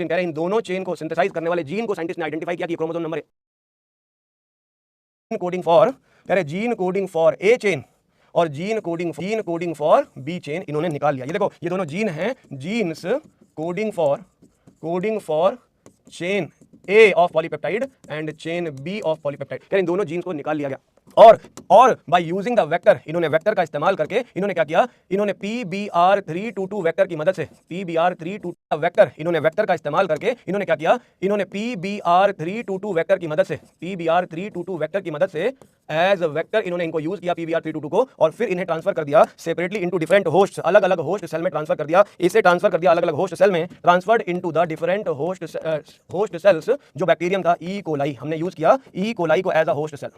रहे इन दोनों चेन को सिंथेसाइज करने वाले जीन को साइंटिस्ट ने आइडेंटिफाई किया कि क्रोमोसोम नंबर कोडिंग फॉर, कह रहे gene coding for A chain और gene coding for B chain इन्होंने निकाल लिया। ये देखो ये दोनों जीन हैं, genes coding for chain A of polypeptide and chain B of polypeptide, यानी इन दोनों जीन्स को निकाल लिया गया। और बाय यूजिंग द वेक्टर, इन्होंने वेक्टर का इस्तेमाल करके इन्होंने क्या किया, इन्होंने PBR322 वेक्टर की मदद से PBR322 वेक्टर, इन्होंने वेक्टर का इस्तेमाल करके इन्होंने क्या किया, इन्होंने PBR322 वेक्टर की मदद से PBR322 वेक्टर की मदद से एज वेक्टर इन्होंने इनको यूज किया PBR322 को, और फिर इन्हें ट्रांसफर कर दिया सेपरेटली इनटू डिफरेंट होस्ट, अलग अलग होस्ट सेल में ट्रांसफर कर दिया। इसे ट्रांसफर कर दिया अलग अलग होस्ट सेल में, transferred into the different host cells. जो बैक्टीरियम था ई कोलाई, हमने यूज किया ई कोलाई को as a host cell.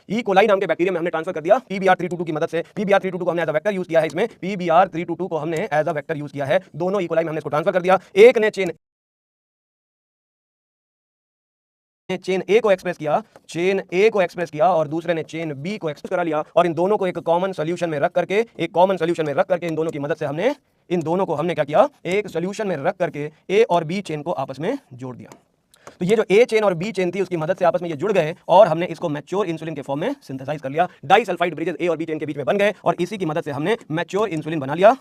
E coli नाम के बैक्टीरियम में हमने ट्रांसफर कर दिया PBR322 की मदद से। PBR322 को हमने एज अ वेक्टर यूज किया है, इसमें PBR322 को हमने एज अ वेक्टर यूज किया है। दोनों ई कोलाई में हमने इसको ट्रांसफर कर दिया। एक ने चेन ए को एक्सप्रेस किया, और दूसरे ने चेन बी को एक्सप्रेस करा लिया, और इन दोनों को एक कॉमन सॉल्यूशन में रख करके इन दोनों की मदद से हमने क्या किया, एक सॉल्यूशन में रख करके ए और बी चेन को आपस में जोड़ दिया। तो ये जो ए चेन और बी चेन थी उसकी मदद से आपस में ये जुड़ गए, और हमने इसको मैच्योर इंसुलिन के फॉर्म में सिंथेसाइज कर लिया। डाइसल्फाइड ब्रिजेस ए और बी चेन के बीच में बन गए, और इसी की मदद से हमने मैच्योर इंसुलिन बना लिया,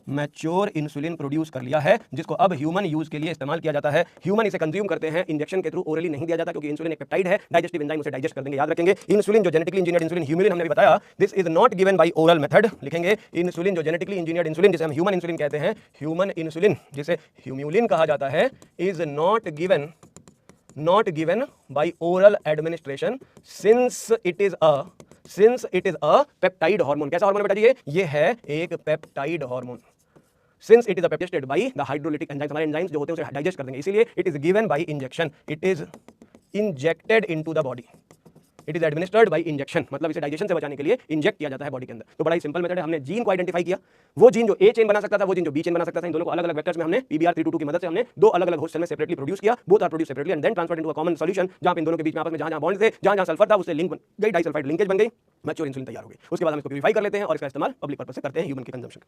मैच्योर इंसुलिन प्रोड्यूस कर लिया है, जिसको अब ह्यूमन यूज के लिए इस्तेमाल किया जाता है। ह्यूमन इसे कंज्यूम करते हैं, इंजेक्शन के थ्रू ओरली नहीं दिया जाता, क्योंकि इंसुलिन एक पेप्टाइड है, डाइजेस्टिव एंजाइम उसे डाइजेस्ट कर देंगे, याद रखेंगे। इंसुलिन जो जेनेटिकली इंजीनियर्ड इंसुलिन ह्यूमुलिन हमने भी बताया, this is not given by oral method, लिखेंगे इंसुलिन जो जेनेटिकली इंजीनियर्ड इंसुलिन जिसे हम ह्यूमन इंसुलिन कहते हैं, ह्यूमन इंसुलिन जिसे ह्यूमुलिन कहा जाता है, is not given by oral administration since it is a peptide hormone। कैसा हार्मोन है बेटा जी? ये है एक peptide hormone. Since it is digested by the hydrolytic enzymes, हमारे एंजाइम्स जो होते हैं उसे डाइजेस्ट कर देंगे, इसीलिए it is given by injection, it is injected into the body, it is administered by injection, मतलब इसे डाइजेशन से बचाने के लिए इंजेक्ट किया जाता है बॉडी के अंदर। तो बड़ा ही सिंपल मेथड है। हमने जीन को आइडेंटिफाई किया, वो जीन जो ए चेन बना सकता था, वो जीन जो बी चेन बना सकता था, इन दोनों को अलग अलग वेक्टर्स में हमने PBR322 की मदद से हमने दो अलग अलग होस्ट सेल में सेपरेटली प्रोड्यूस किया, both are produce separately and then transferred into a common solution, जहां पे इन दोनों के बीच में आपस में जहां बॉन्ड थे, जहां सल्फर था, उससे लिंक बन गई, डाइसल्फाइड लिंकेज बन गई, मैच्योर इंसुलिन तैयार हो गई। उसके बाद हम इसको प्यूरिफाई कर लेते हैं और इसका इस्तेमाल पब्लिक पर्पस से करते हैं ह्यूमन के कंजम्पशन।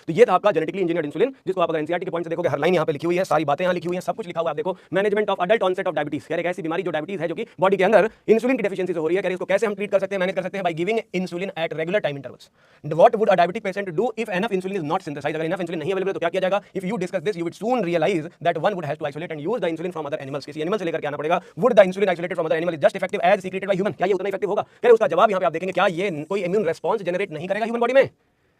तो ये था आपका जेनेटिकली इंजीनियर्ड इंसुलिन, जिसको आप अगर एनसीईआरटी के पॉइंट से देखोगे, हर लाइन यहाँ पे लिखी हुई है, सारी बातें यहाँ लिखी हुई हैं, सब कुछ लिखा हुआ है। आप देखो, management of adult onset of diabetes, एक ऐसी बीमारी जो डायबिटीज है, जो कि बॉडी के अंदर इंसुलिन की डेफिशिएंसी से हो रही है, इसको कैसे हम ट्रीट कर सकते हैं, मैनेज कर सकते हैं, by giving insulin at regular time intervals. What would a diabetic patient do if enough insulin is not synthesised? अगर एनफ इंसुलिन नहीं अवेलेबल तो क्या किया जाएगा? If you discuss this, you would soon realise that one would have to isolate and use the insulin from other animals. किसी animal से लेकर के आना पड़ेगा। Would the insulin isolated from other animal is just effective as secreted by human? क्या ये उतना effective होगा? क्या उसका जवाब यहाँ पे आप देखेंगे, क्या ये कोई इम्यून रेस्पॉन्स जनरेट नहीं करेगा ह्यूमन बॉडी में?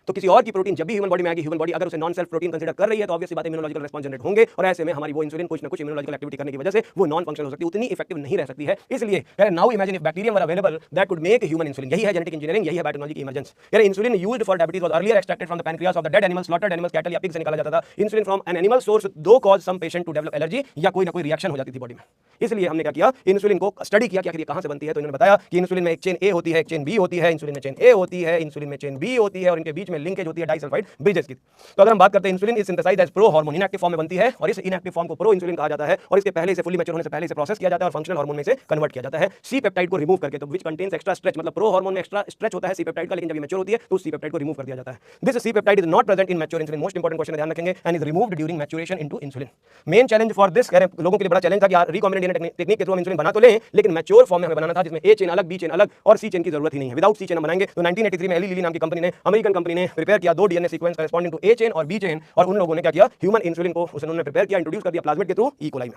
तो किसी और की प्रोटीन जब भी ह्यूमन बॉडी में आएगी, ह्यूमन बॉडी अगर उसे नॉन सेल्फ प्रोटीन कंसीडर कर रही है, तो ऑब्वियसली बात है इम्यूनोलॉजिकल रिस्पांस जनरेट होंगे, और ऐसे में हमारी वो इंसुलिन कुछ ना कुछ इम्यूनोलॉजिकल एक्टिविटी करने की वजह से वो नॉन फंक्शनल हो सकती है, उतनी इफेक्टिव नहीं रह सकती है। इसलिए now imagine if bacterium were available that could make human insulin. यही है जेनेटिक इंजीनियरिंग, यही है बायोटेक्नोलॉजी की emergence. Insulin used for diabetes was earlier extracted from the pancreas of the dead animals, slaughtered animals, cattle या pig से निकाला जाता था। Insulin from an animal source do cause some patient to develop allergy, या कोई ना कोई reaction हो जाती थी बॉडी में। इसलिए हमने क्या किया, इंसुलिन को स्टडी किया कि आखिर ये कहां से बनती है। तो इन्होंने बताया कि इंसुलिन में एक चेन ए होती है, एक चेन बी होती है, इंसुलिन में चेन ए होती है, इंसुलिन में चेन बी होती है, और इनके बीच में लिंकेज होती है डाइसल्फाइड ब्रिजेस की। तो अगर हम बात करते हैं, insulin is synthesised as pro hormone, inactive form में बनती है, और इस इनएक्टिव फॉर्म को प्रो इंसुलिन कहा जाता है, और इसके पहले से फुली मैच्योर होने से पहले इसे प्रोसेस किया जाता है और फंक्शनल हार्मोन में से कन्वर्ट किया जाता है सी पेप्टाइड को रिमूव करके। तो विच कंटेन्स एक्स्ट्रा स्ट्रेच, मतलब प्रो हार्मोन में एक्स्ट्रा स्ट्रेच होता है सी पेप्टाइड का, लेकिन जब ये मैच्योर होती है तो सी पेप्टाइड को रिमूव कर दिया जाता है। This C peptide is not present in mature insulin, most important question ध्यान रखेंगे, and is removed during maturation into insulin. Main challenge for this, लोगों के लिए बड़ा चैलेंज था कि रिकॉम्बिनेंट टेक्निक के थ्रू हम इंसुलिन बना तो लें, लेकिन मैच्योर फॉर्म में हमें बनाना था, जिसमें ए चेन अलग, बी चेन अलग और सी चेन की जरूरत ही नहीं है। विदाउट सी चेन हम बनाएंगे। तो 1983 में एली लिली नाम की कंपनी ने, अमेरिकन कंपनी ने प्रिपेयर किया 2 DNA sequence corresponding to A chain और बी चेन, और उन लोगों ने क्या किया, ह्यूमन इंसुलिन को उन्होंने प्रिपेयर किया, इंट्रोड्यूस कर दिया प्लाज्मिड के थ्रू ई कोलाई में,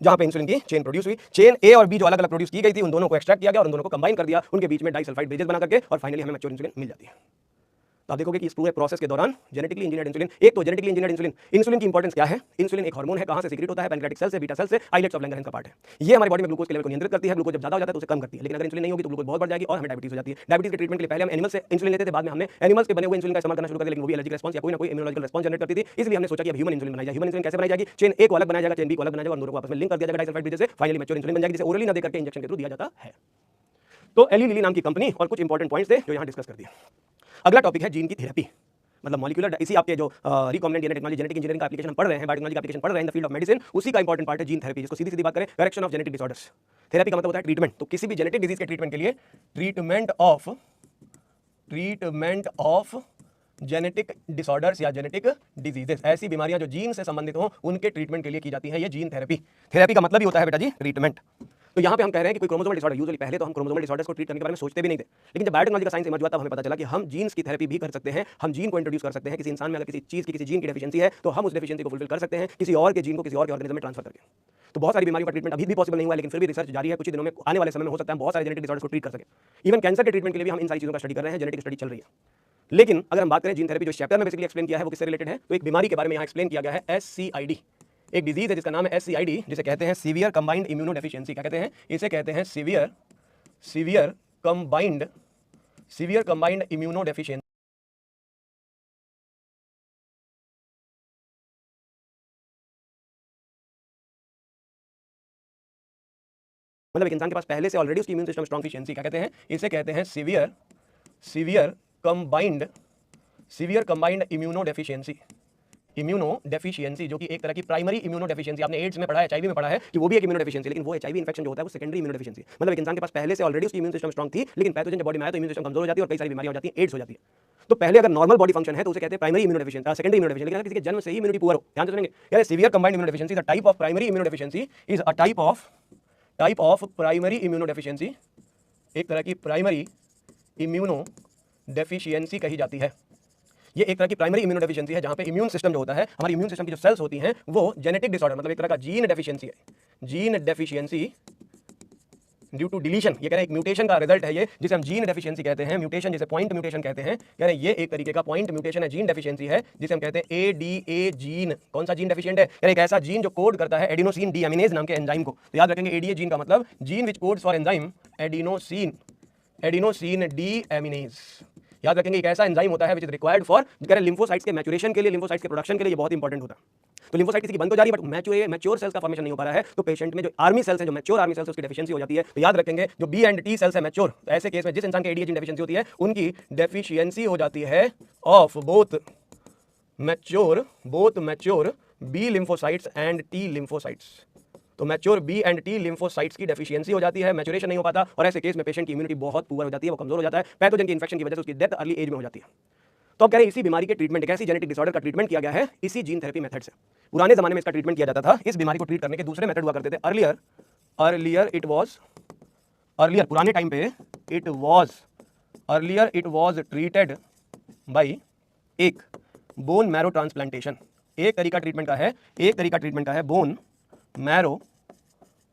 जहां पे इंसुलिन की चेन प्रोड्यूस हुई। चेन ए और बी जो अलग अलग प्रोड्यूस की गई थी, उन दोनों को एक्सट्रैक्ट किया गया और उन दोनों को कंबाइन कर दिया, उनके बीच में डाइसल्फाइड ब्रिजेस बना करके, और फाइनली हमें मैच्योर इंसुलिन मिल जाती है। तो आप देखोगे कि इस पूरे प्रोसेस के दौरान जेनेटिकली इंजीनियर्ड इंसुलिन, एक तो जेनेटिकली इंजीनियर्ड इंसुलिन, इंसुलिन की इंपॉर्टेंस क्या है? इंसुलिन एक हार्मोन है, कहां से सीक्रेट होता है? पैनक्रियाटिक सेल से, बीटा सेल से, आइलेट्स ऑफ लैंगरहैंस का पार्ट है। ये हमारी बॉडी में ग्लूकोज के लेवल को नियंत्रित करती है, ग्लूकोज जब ज्यादा हो जाता है तो उसे कम करती है, लेकिन अगर इंसुलिन नहीं होगी तो ग्लूकोज बहुत बढ़ जाएगी और हमें डायबिटीज हो जाती है। डायबिटीज के ट्रीटमेंट के लिए पहले हम एनिमल से इंसुलिन लेते थे, बाद में हमने एनिमल्स के बने हुए इंसुलिन का इस्तेमाल करना शुरू कर दिया, लेकिन वो भी एलर्जिक रिस्पांस या कोई ना कोई इम्यूनोलॉजिकल रिस्पांस जनरेट करती थी। इसलिए हमने सोचा कि अब ह्यूमन इंसुलिन बनाई जाए। ह्यूमन इंसुलिन कैसे बनाई जाएगी? चेन ए को अलग बनाया जाएगा, चेन बी को अलग बनाया जाएगा, और दोनों को आपस में लिंक कर दिया जाएगा डाइसल्फाइड ब्रिजेस से, फाइनली मैच्योर इंसुलिन बन जाएगी, जिसे ओरली ना देकर के इंजेक्शन के थ्रू दिया जाता है। तो एली लिली नाम की कंपनी, और कुछ इंपॉर्टेंट पॉइंट्स थे जो यहां डिस्कस कर दिए। अगला टॉपिक है जीन की थेरेपी, मतलब मॉलिक्यूलर, इसी आपके जो recombinant DNA technology, genetic engineering का एप्लीकेशन हम पढ़ रहे हैं, बायोटेक्नोलॉजी का एप्लीकेशन पढ़ रहे हैं in the field of medicine, उसी का इंपॉर्टेंट पार्ट है जीन थेरेपी, जिसको सीधी सीधी बात करें, correction of genetic disorders. Therapy का मतलब होता है ट्रीटमेंट। तो किसी भी जेनेटिक डिजीज के ट्रीटमेंट के लिए ट्रीटमेंट ऑफ जेनेटिक डिसऑर्डर्स या जेनेटिक डिजीजेस, ऐसी बीमारियां जो जीन से संबंधित हो, उनके ट्रीटमेंट के लिए की जाती है ये जीन थेरेपी। थेरेपी का मतलब ही होता है बेटा जी ट्रीटमेंट। तो यहाँ पे हम कह रहे हैं कि कोई क्रोमोसोमल डिसऑर्डर, यूजुअली पहले तो हम क्रोमोसोमल डिसऑर्डर्स को ट्रीट करने के बारे में सोचते भी नहीं थे, लेकिन जब बायोटेक्नोलॉजी का साइंस इमर्ज हुआ तब हमें पता चला कि हम जीन्स की थेरेपी भी कर सकते हैं, हम जीन को इंट्रोड्यूस कर सकते हैं। किसी इंसान में अगर किसी चीज़ की, किसी जीन की डेफिशिएंसी है तो हम उस डेफिशिएंसी को फुलफिल कर सकते हैं किसी और के जीन को किसी और के ऑर्गेनिज्म में ट्रांसफर करके। तो बहुत सारी बीमारियों का ट्रीटमेंट अभी भी पॉसिबल नहीं हुआ, लेकिन फिर भी रिसर्च जारी है। कुछ दिनों में, आने वाले समय में हो सकता है बहुत सारे जेनेटिक डिसऑर्डर्स को ट्रीट कर सकें। इवन कैंसर के ट्रीटमेंट के लिए भी हम इन सारी चीज़ों का स्टडी कर रहे हैं, जेनेटिक स्टडी चल रही है। लेकिन अगर हम बात करें जीन थेरेपी, जो इस चैप्टर में बेसिकली एक्सप्लेन किया है वो किससे रिलेटेड है, तो एक बीमारी के बारे में यहाँ एक्सप्लेन किया गया है, SCID। एक डिजीज है जिसका नाम है SCID, जिसे कहते हैं सीवियर कंबाइंड इम्यूनो डेफिशिएंसी। क्या कहते हैं इसे? कहते हैं सीवियर कंबाइंड इम्यूनो डेफिशिएंसी। मतलब एक इंसान के पास पहले से ऑलरेडी उसकी इम्यून सिस्टम स्ट्रॉन्ग एफिशिएंसी। क्या कहते हैं इसे? कहते हैं सीवियर कंबाइंड इम्यूनो डेफिशिएंसी, जो कि एक तरह की प्राइमरी इम्यूनो डेफिशिएंसी। आपने एड्स में पढ़ा है, HIV में पढ़ा है कि वो भी एक इम्यूनो डेफिशिएंसी, लेकिन वो HIV इन्फेक्शन जो होता है वो सेकेंडरी इम्यूनो डेफिशिएंसी। मतलब एक इंसान के पास पहले से ऑलरेडी उसकी इम्यून सिस्टम स्ट्रॉन्ग थी, लेकिन पैथोजन जब बॉडी में आया तो इम्यून सिस्टम कमजोर हो जाती है और कई सारी बीमारियां हो जाती हैं, एड्स हो जाती है। तो पहले अगर नॉर्मल बॉडी फंक्शन है तो उसे कहते हैं primary immuno deficiency, secondary immuno deficiency. लेकिन किसी के जन्म से ही इम्यूनिटी पुअर हो, ध्यान से सुनेंगे, यानी severe combined immuno deficiency, the type of primary immuno deficiency is a type of primary immuno deficiency, एक तरह की प्राइमरी इम्यूनो डेफिशिएंसी कही जाती है। ये एक तरह की प्राइमरी इम्यूनो डेफिशिएंसी है जहां पे इम्यून सिस्टम जो होता है, हमारी इम्यून सिस्टम की जो सेल्स होती हैं वो जेनेटिक डिसऑर्डर, मतलब एक तरह का जीन डेफिशिएंसी है, gene deficiency due to deletion. ये कह रहे हैं एक म्यूटेशन का रिजल्ट है ये, जिसे हम जीन डेफिशिएंसी कहते हैं। म्यूटेशन जिसे पॉइंट म्यूटेशन कहते हैं, कह रहे हैं ये एक तरीके का पॉइंट म्यूटेशन है, जीन डेफिशिएंसी है, जिसे हम कहते हैं ADA जीन। कौन सा जीन डेफिशिएंट है? कह रहे हैं एक ऐसा जीन जो कोड करता है एडिनोसिन डीएमिनेज नाम के एंजाइम को। तो याद रखेंगे ADA जीन का मतलब gene which codes for enzyme adenosine deaminase. याद रखेंगे एक ऐसा एंजाइम होता है विच इज रिक्वायर्ड फॉर, कह रहे लिम्फोसाइट्स के मैच्योरेशन के लिए, लिम्फोसाइट्स के प्रोडक्शन के लिए ये बहुत इंपॉर्टेंट होता है। तो लिम्फोसाइट किसी की बंद तो जा रही है, बट मैच्योर सेल्स का फॉर्मेशन नहीं हो पा रहा है। तो पेशेंट में जो आर्मी सेल्स है, जो मैच्योर आर्मी सेल्स, उसकी डेफिशिएंसी हो जाती है। तो याद रखेंगे जो B एंड T सेल्स है मैच्योर, तो ऐसे केस में जिस इंसान के ADA जीन डेफिशिएंसी होती है उनकी डेफिशिएंसी हो जाती है of both mature B lymphocytes and T lymphocytes. तो mature B and T lymphocytes की डेफिशिएंसी हो जाती है, मैच्योरेशन नहीं हो पाता, और ऐसे केस में पेशेंट की इम्यूनिटी बहुत पुअर हो जाती है, वो कमजोर हो जाता है, पैथोजन की इन्फेक्शन की वजह से उसकी डेथ अर्ली एज में हो जाती है। तो अब कह रहे हैं इसी बीमारी के ट्रीटमेंट, एक ऐसी जेनेटिक डिसऑर्डर का ट्रीटमेंट किया गया है इसी जीन थेरेपी मेथड से। पुराने जमाने में इसका ट्रीटमेंट किया जाता था। इस बीमारी को ट्रीट करने के दूसरे मेथड हुआ करते थे। अर्लियर पुराने टाइम पे इट वाज ट्रीटेड बाय एक बोन मैरो ट्रांसप्लांटेशन। एक तरीका ट्रीटमेंट का है बोन मैरो,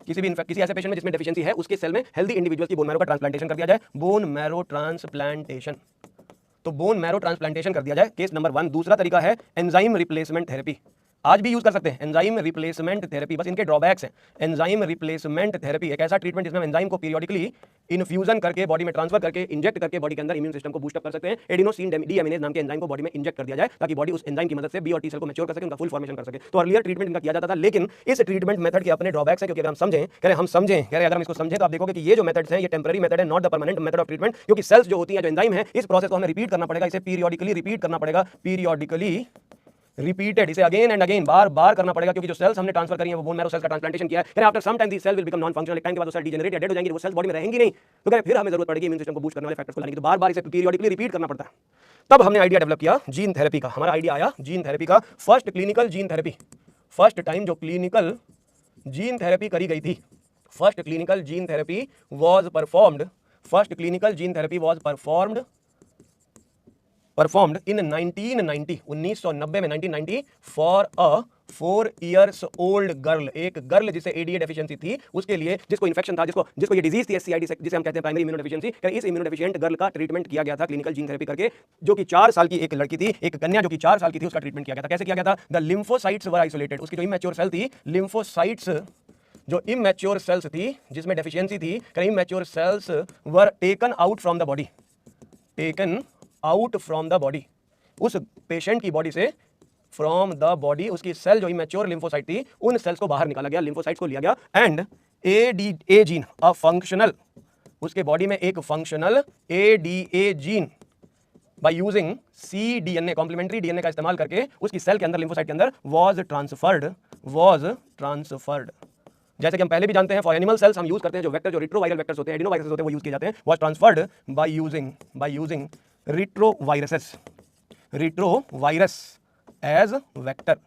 किसी ऐसे पेशेंट में जिसमें डेफिशिएंसी है उसके सेल में हेल्दी इंडिविजुअल की बोन मैरो का ट्रांसप्लांटेशन कर दिया जाए, बोन मैरो ट्रांसप्लांटेशन। तो बोन मैरो ट्रांसप्लांटेशन कर दिया जाए, केस नंबर 1। दूसरा तरीका है एंजाइम रिप्लेसमेंट थेरेपी, आज भी यूज कर सकते हैं एंजाइम रिप्लेसमेंट थेरेपी, बस इनके ड्रॉबैक्स हैं। एंजाइम रिप्लेसमेंट थेरेपी एक ऐसा ट्रीटमेंट जिसमें एंजाइम को पीरियडिकली इन्फ्यूजन करके बॉडी में ट्रांसफर करके इंजेक्ट करके बॉडी के अंदर इम्यून सिस्टम को बूस्ट अप कर सकते हैं। एडिनोसिन डीएमिनेज नाम के एंजाइम को बॉडी में इंजेक्ट कर दिया जाए ताकि बॉडी उस एंजाइम की मदद से B और T सेल को मैच्योर कर सके, उनका फुल फॉर्मेशन कर सके। तो अर्लियर ट्रीटमेंट इनका किया जाता था, लेकिन इस ट्रीटमेंट मेथड के अपने ड्रॉबैक्स हैं, क्योंकि अगर हम समझें, अगर हम इसको समझें तो आप देखोगे कि ये जो मेथड्स हैं ये टेम्पररी मेथड है, not the permanent method of treatment. क्योंकि सेल्स जो होती है, जो एंजाइम है, इस प्रोसेस को हमें रिपीट करना पड़ेगा, इसे पीरियडिकली रिपीट करना पड़ेगा, पीरियडिकली रिपीटेड, इसे अगेन एंड अगेन बार करना पड़ेगा, क्योंकि जो सेल्स हमने ट्रांसफर करी है वो बोन मैरो सेल्स का ट्रांसप्लांटेशन किया है। After some time the cell will become non functional, एक टाइम के बाद वो सेल डीजेनरेट या डेड हो जाएंगी, वो सेल्स बॉडी में रहेंगी नहीं। तो फिर हमें जरूरत पड़ेगी इम्यून सिस्टम को बूस्ट करने वाले फैक्टर्स को लाने की। तो बार इसे पीरियडिकली रिपीट करना पड़ता है। तब हमने आइडिया डेवलप किया जीन थेरेपी का। हमारा आइडिया आया जीन थेरेपी का। First clinical gene therapy, first time जो क्लिनिकल जीन थेरेपी करी गई थी, first clinical gene therapy was performed in 1990 में 1990 for a 4 years old girl, एक गर्ल जिसे ADA डेफिशिएंसी थी, उसके लिए, जिसको इन्फेक्शन था, जिसको ये डिजीज थी SCID जिसे हम कहते हैं प्राइमरी इम्यूनो डेफिशिएंसी, इस इम्यूनो डेफिशिएंट गर्ल का ट्रीटमेंट किया गया था क्लिनिकल जीन थेरेपी करके। जो कि 4 साल की एक लड़की थी, एक कन्या जो कि 4 साल की थी, उसका ट्रीटमेंट किया गया था। कैसे किया गया था? द लिम्फोसाइट्स वर आइसोलेटेड, उसकी जो इमैच्योर सेल थी, लिम्फोसाइट्स जो इमैच्योर सेल्स थी जिसमें डेफिशिएंसी थी, immature cells were taken out from the body, उस पेशेंट की बॉडी से, फ्रॉम द बॉडी, उसकी सेल जो इमैच्योर लिम्फोसाइट थी, उन सेल्स को बाहर निकाला गया, लिम्फोसाइट्स को लिया गया, एंड ADA जीन, अ फंक्शनल, उसके बॉडी में एक functional ADA gene, by using cDNA, complementary DNA का इस्तेमाल करके उसकी सेल के अंदर, लिम्फोसाइट के अंदर वाज ट्रांसफर्ड। जैसे कि हम पहले भी जानते हैं, फॉर एनिमल सेल्स हम यूज करते हैं जो वेक्टर, जो रिट्रोवायरल वेक्टर्स होते हैं, एडिनोवायरसेस होते हैं, वो यूज किए जाते हैं। Was transferred by using retrovirus as vector.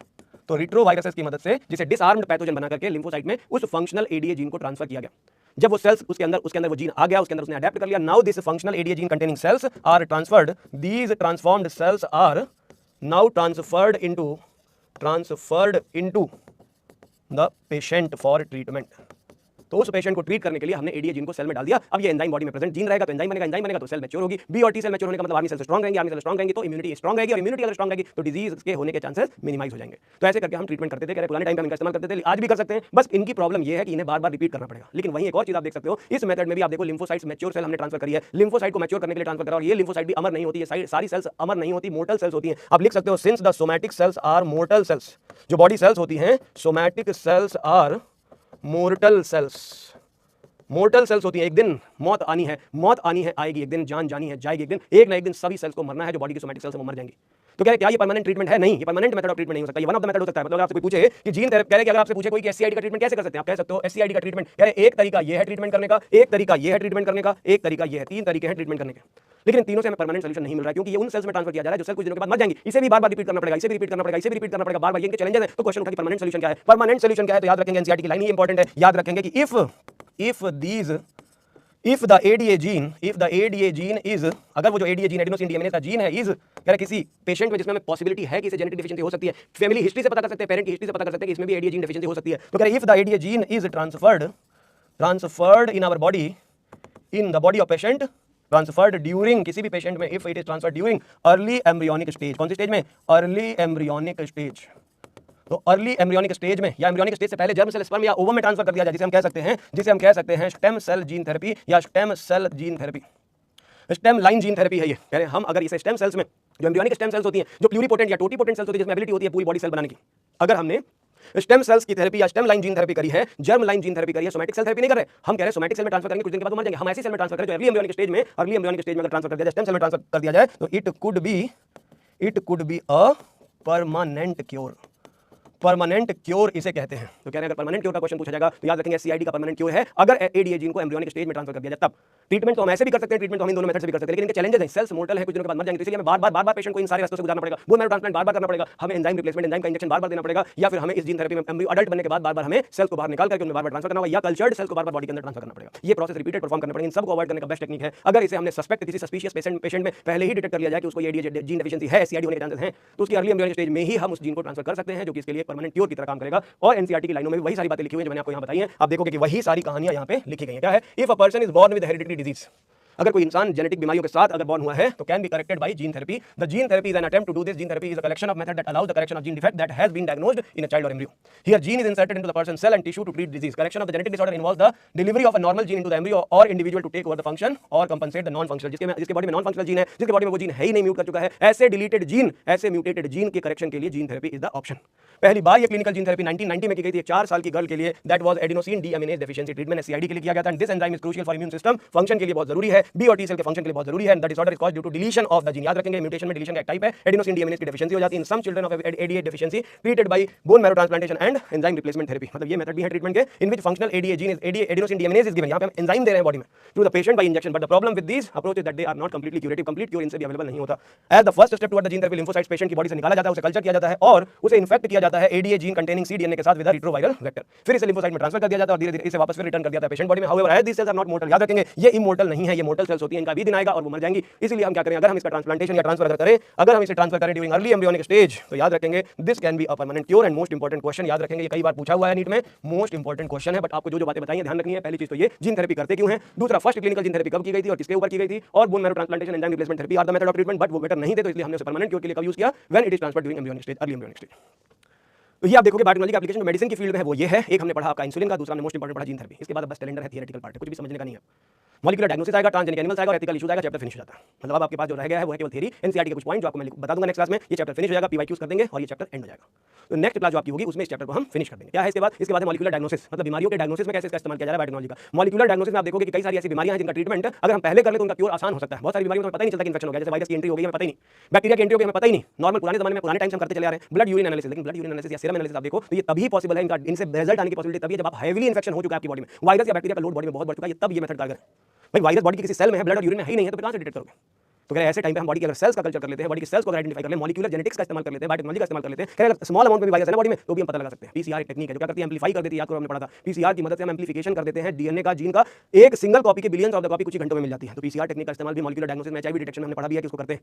तो रिट्रोवायरसेस की मदद से, जिसे डिसआर्म्ड पैथोजन बना करके लिम्फोसाइट में उस फंक्शनल ADA जीन को ट्रांसफर किया गया। जब वो सेल्स उसके अंदर वो जीन आ गया, उसके अंदर उसने अडेप्ट कर लिया, now this functional ADA gene containing cells are transferred, these transformed cells are now transferred into the patient for treatment. तो उस पेशेंट को ट्रीट करने के लिए हमने एडीए जीन को सेल में डाल दिया। अब ये एंजाइम बॉडी में प्रेजेंट जीन रहेगा तो एंजाइम बनेगा तो सेल मैच्योर होगी। बी और टी सेल मैच्योर होने का मतलब आर्मी सेल स्ट्रांग रहेंगे, आर्मी सेल स्ट्रांग रहेंगे तो इम्यूनिटी स्ट्रांग रहेगी, और इम्यूनिटी अगर स्ट्रांग रहेगी तो डिजीज के होने के चांसेस मिनिमाइज हो जाएंगे। तो ऐसे करके हम ट्रीटमेंट करते थे, कह पुराने टाइम में इनका इस्तेमाल करते थे, आज भी कर सकते हैं। बस इनकी प्रॉब्लम ये है कि इन्हें बार बार रिपीट करना पड़ेगा। लेकिन वहीं एक और चीज आप देख सकते हो, इस मेथड में भी आप देखो लिम्फोसाइट्स मैच्योर सेल हमने ट्रांसफर करी है, लिम्फोसाइट को मैच्योर करने के लिए ट्रांसफर करा, और ये लिम्फोसाइट भी अमर नहीं होती है, सारी सेल्स अमर नहीं होती, मोर्टल सेल्स होती हैं। आप लिख सकते हो since the somatic cells are mortal cells, जो बॉडी सेल्स होती हैं somatic cells are mortal cells, mortal cells होती है। एक दिन मौत आनी है, आएगी, एक दिन जान जानी है, जाएगी, एक ना एक दिन सभी सेल्स को मरना है जो बॉडी की सोमैटिक सेल्स है वो मर जाएंगी। तो कह रहे क्या ये परमानेंट ट्रीटमेंट है? नहीं, ये परमानेंट मेथड ऑफ ट्रीटमेंट नहीं हो सकता। ये वन ऑफ द मेथड हो सकता है। मतलब आपसे कोई पूछे कि जीन थेरेपी, कह रहे कि अगर आपसे पूछे कोई कि एससीआईडी का ट्रीटमेंट कैसे कर सकते हैं, आप कह सकते हो एससीआईडी का ट्रीटमेंट, कह रहे एक तरीका ये है ट्रीटमेंट करने का, एक तरीका ये है ट्रीटमेंट करने का, एक तरीका ये है, 3 तरीके हैं ट्रीटमेंट करने के। लेकिन तीनों से हमें परमानेंट सोल्यूशन नहीं मिल रहा है, क्योंकि ये उन सेल्स में ट्रांसफर किया जा रहा है जो सेल कुछ दिनों के बाद मर जाएंगी। इसे भी बार बार रिपीट करना पड़ेगा, इसे भी रिपीट करना पड़ेगा, इसे भी रिपीट करना पड़ेगा, बार बार। ये इनके चैलेंजेस हैं। तो क्वेश्चन उठा कि परमानेंट सोल्यूशन क्या है? परमानेंट सोल्यूशन क्या है? तो याद रखेंगे एनसीईआरटी की लाइन ही इंपॉर्टेंट है। याद रखेंगे कि if the ADA gene is, अगर वो जो ADA जीन एडिनोसिन डीएमएनएस का जीन है, इज कह रहे किसी पेशेंट में जिसमें पॉसिबिलिटी है कि इसे जेनेटिक डिफिशिएंसी हो सकती है, फैमिली हिस्ट्री से पता कर सकते हैं, पेरेंट की हिस्ट्री से पता कर सकते हैं कि इसमें भी ADA जीन डिफिशिएंसी हो सकती है। तो कह रहे if the ADA gene is transferred in our body, in the body of patient, transferred during, किसी भी पेशेंट में if it is transferred during early embryonic stage, कौन सी स्टेज में? Early embryonic stage. तो अर्ली एम्ब्रियोनिक स्टेज में या embryonic stage से पहले जर्म सेल स्पर्म या ओवम में ट्रांसफर कर दिया जाए, जिसे हम कह सकते हैं स्टेम सेल जीन थेरेपी या stem cell gene therapy, stem line gene therapy है ये। कह रहे हैं हम अगर इसे स्टेम सेल्स में, जो एम्ब्रियोनिक स्टेम सेल्स होती हैं, जो प्लूरीपोटेंट या टोटीपोटेंट सेल्स होती है, जिसमें एबिलिटी होती है पूरी बॉडी सेल बनाने की, अगर हमने स्टेम सेल्स की थेरेपी या स्टेम लाइन जीन थेरेपी करी है, जर्म लाइन जीन थेरेपी करी है, सोमैटिक सेल थेरेपी नहीं कर रहे, हम कह रहे हैं सोमैटिक सेल में ट्रांसफर करेंगे, कुछ दिन के बाद मर जाएंगे, हम ऐसी सेल में ट्रांसफर करें जो अर्ली एम्ब्रियोनिक स्टेज में अगर ट्रांसफर कर दिया जाए, स्टेम सेल में ट्रांसफर कर दिया जाए, तो it could be a permanent cure. Permanent cure इसे कहते हैं। तो कह रहे हैं अगर परमानेंट क्योर का क्वेश्चन पूछा जाएगा तो याद रखेंगे एससीआईडी का परमानेंट क्योर है अगर एडीए जीन को एम्ब्रियोनिक स्टेज में ट्रांसफर कर दिया जाए तब। ट्रीटमेंट तो हम ऐसे भी कर सकते हैं, ट्रीटमेंट तो हम इन दोनों मेथड से भी कर सकते हैं, लेकिन इनके चैलेंजेस हैं, सेल्स मोर्टल है, कुछ दिनों के बाद मर जाएंगे, तो इसलिए हमें बार-बार पेशेंट को इन सारे रास्तों से गुजरना पड़ेगा, बोन मैरो ट्रांसप्लांट बार-बार करना पड़ेगा, हमें एंजाइम रिप्लेसमेंट, एंजाइम का इंजेक्शन बार-बार देना पड़ेगा, या फिर हमें इस जीन थेरेपी में एम्ब्रियो अडल्ट बनने के बाद बार-बार हमें सेल्स को बाहर निकाल करके उन्हें बार-बार ट्रांसफर करना होगा, या कल्चर्ड सेल को बार-बार बॉडी के अंदर ट्रांसफर करना पड़ेगा। ये प्रोसेस रिपीटेड परफॉर्म करना पड़ेगा। इन सब को अवॉइड करने का बेस्ट टेक्निक है, अगर इसे हमने सस्पेक्ट किसी सस्पिशियस पेशेंट में पहले ही डिटेक्ट कर लिया जाए कि उसको एडीए जीन डेफिशिएंसी है, एससीआईडी होने के चांसेस हैं, तो उसकी अर्ली एम्ब्रियोनिक स्टेज में ही हम उस जीन को ट्रांसफर कर सकते हैं, जो कि इसके लिए परमानेंट क्योर की तरह काम करेगा। और एनसीईआरटी की लाइनों में वही सारी बातें लिखी हुई हैं जो मैंने आपको यहाँ बताई हैं। आप देखोगे कि वही सारी कहानियां यहाँ पे लिखी गई हैं। क्या है? If a person is born with hereditary disease, अगर कोई इंसान जेनेटिक बीमारियों के साथ अगर बॉर्न हुआ है तो can be corrected by gene therapy. The gene therapy is an attempt to do this. Gene therapy is a collection of method that allows the correction of gene defect that has been diagnosed in a child or embryo. Here gene is inserted into the person cell and tissue to treat disease. Correction of the genetic disorder involves the delivery of a normal gene into the embryo और individual to take over the function और compensate the non functional. जिसके body में non functional gene है, जिसके body में वो gene है ही नहीं, म्यूट कर चुका है, ऐसे डिलीटेड जीन, ऐसे म्यूटेटेड जीन के करेक्शन के लिए gene therapy is the option. पहली बार ये क्लिनिकल जीन थेरेपी 1990 में की गई थी 4 साल की गर्ल के लिए, that was adenosine deaminase deficiency treatment, SCID के लिए किया गया था। And this enzyme is crucial for immune system, function के लिए बहुत जरूरी है, बी और टी सेल के फंक्शन के लिए बहुत जरूरी है। The disorder is caused due to deletion of the gene. याद रखेंगे म्यूटेशन में डिलीशन का एक टाइप है, एडिनोसिन डीएमिनेज की डेफिशिएंसी हो जाती है। In some children of ADA deficiency treated by bone marrow transplantation and enzyme replacement therapy. मतलब ये मेथड भी है ट्रीटमेंट के, in which functional ADA gene is adenosine deaminase is given. यहां पे हम एंजाइम दे रहे हैं बॉडी में through the patient by injection, but the problem with these approaches that they are not completely curative. Complete cure इनसे भी available नहीं होता। As the first step toward the gene therapy, lymphocytes patient की body से निकाला जाता है, उसे कल्चर किया जाता है और उसे इन्फेक्ट किया जाता है एडीए जीन कंटेनिंग सीडीएनए के साथ विद रिट्रोवायरल वेक्टर। फिर इसे लिम्फोसाइट में ट्रांसफर कर दिया जाता है और धीरे-धीरे इसे वापस फिर रिटर्न कर दिया जाता है पेशेंट बॉडी में। However as these cells are not mortal, याद रखेंगे ये इमोर्टल नहीं है, ये मोर्टल सेल्स होती हैं, इनका भी दिन आएगा और वो मर जाएंगी। इसलिए हम क्या करें, अगर हम इसका ट्रांसप्लांटेशन या ट्रांसफर करें, अगर हम इसे ट्रांसफर करें ड्यूरिंग अर्ली एम्ब्रियोनिक स्टेज, तो याद रखेंगे this can be a permanent cure. And most important question याद रखेंगे, ये कई बार पूछा हुआ है नीट में, मोस्ट इंपॉर्टेंट क्वेश्चन है, बट आपको जो बातें बताई हैं ध्यान रखनी है। पहली चीज तो ये जीन थेरेपी करते क्यों हैं, दूसरा फर्स्ट क्लिनिकल जीन थेरेपी कब की गई थी और किसके ऊपर की गई थी, और bone marrow transplantation enzyme replacement therapy are the method of treatment, but वो बेटर नहीं थे, तो इसलिए हमने उसे परमानेंट क्योर के लिए कब यूज किया, when it is transferred during embryonic stage, early embryonic stage. तो ये आप देखोगे बायोटेक्नोलॉजी का एप्लीकेशन जो मेडिसिन की फील्ड में है वो ये है। एक हमने पढ़ा आपका इंसुलिन का, दूसरा हमने मोस्ट इंपॉर्टेंट पढ़ा जीन थेरेपी। इसके बाद बस कैलेंडर है, थियरेटिकल पार्ट है, कुछ भी समझने का नहीं है। मॉलिक्यूलर डायग्नोसिस आएगा, ट्रांसजेनिक एनिमल्स आएगा और एथिकल इश्यूज आएगा, चैप्टर फिनिश हो जाता है। मतलब अब आपके पास जो रह गया है वो है केवल थ्योरी, एनसीईआरटी के कुछ पॉइंट जो आपको मैं बता दूंगा नेक्स्ट क्लास में। ये चैप्टर फिनिश हो जाएगा, पीवाईक्यूज कर देंगे और ये चैप्टर एंड हो जाएगा। तो नेक्स्ट क्लास जो आपकी होगी उसमें इस चैप्टर को हम फिनिश कर देंगे। क्या है इसके बाद? इसके बाद मॉलिक्यूलर डायग्नोसिस, मतलब बीमारियों के डायग्नोसिस में कैसे इसका इस्तेमाल किया जा रहा है बायोटेक्नोलॉजी का। मॉलिक्यूलर डायग्नोसिस में आप देखोगे कि कई सारी ऐसी बीमारियां हैं जिनका ट्रीटमेंट अगर हम पहले कर ले तो उनका क्योर आसान हो सकता है। बहुत सारी बीमारियों में पता ही नहीं चलता कि इन्फेक्शन हो गया, जैसे वायरस की एंट्री हो गई हमें पता ही नहीं, बैक्टीरिया की एंट्री हो गई हमें पता ही नहीं। नॉर्मल पुराने जमाने में पुराने टाइम से हम करते चले आ रहे हैं ब्लड यूरिन एनालिसिस, लेकिन ब्लड यूरिन एनालिसिस या सीरम एनालिसिस आप देखो तो ये तभी पॉसिबल है, इनसे रिजल्ट आने की पॉसिबिलिटी तभी है जब आप हेवीली इन्फेक्शन हो चुका है आपकी बॉडी में, वायरस या बैक्टीरिया का लोड बॉडी में बहुत बढ़ चुका है, तब ये मेथड कारगर है। भाई वायरस बॉडी के किसी सेल में है, ब्लड और यूरिन में ही नहीं है, तो कहां से डिटेक्ट करोगे? तो कह ऐसे टाइम पे हम बॉडी के अगर सेल्स का कल्चर कर लेते हैं, बॉडी के सेल्स को आइडेंटिफाई कर ले, मॉलिक्यूलर जेनेटिक्स का इस्तेमाल कर लेते हैं, बायोटेक्नोलॉजी का इस्तेमाल कर लेते हैं, कह अगर स्मॉल अमाउंट में भी वायरस है बॉडी में तो भी हम पता लगा सकते हैं। पीसीआर एक टेक्निक है जो क्या करती है, एम्पलीफाई कर देती है। याद करो हमने पढ़ा था, पीसीआर की मदद से हम एम्पलीफिकेशन कर देते हैं डीएनए का, जीन का एक सिंगल कॉपी के बिलियंस ऑफ द कॉपी कुछ ही घंटों में मिल जाती है। तो पीसीआर टेक्निक का इस्तेमाल भी मॉलिक्यूलर डायग्नोसिस में, एचआईवी डिटेक्शन में हमने पढ़ा भी है कि उसको करते हैं।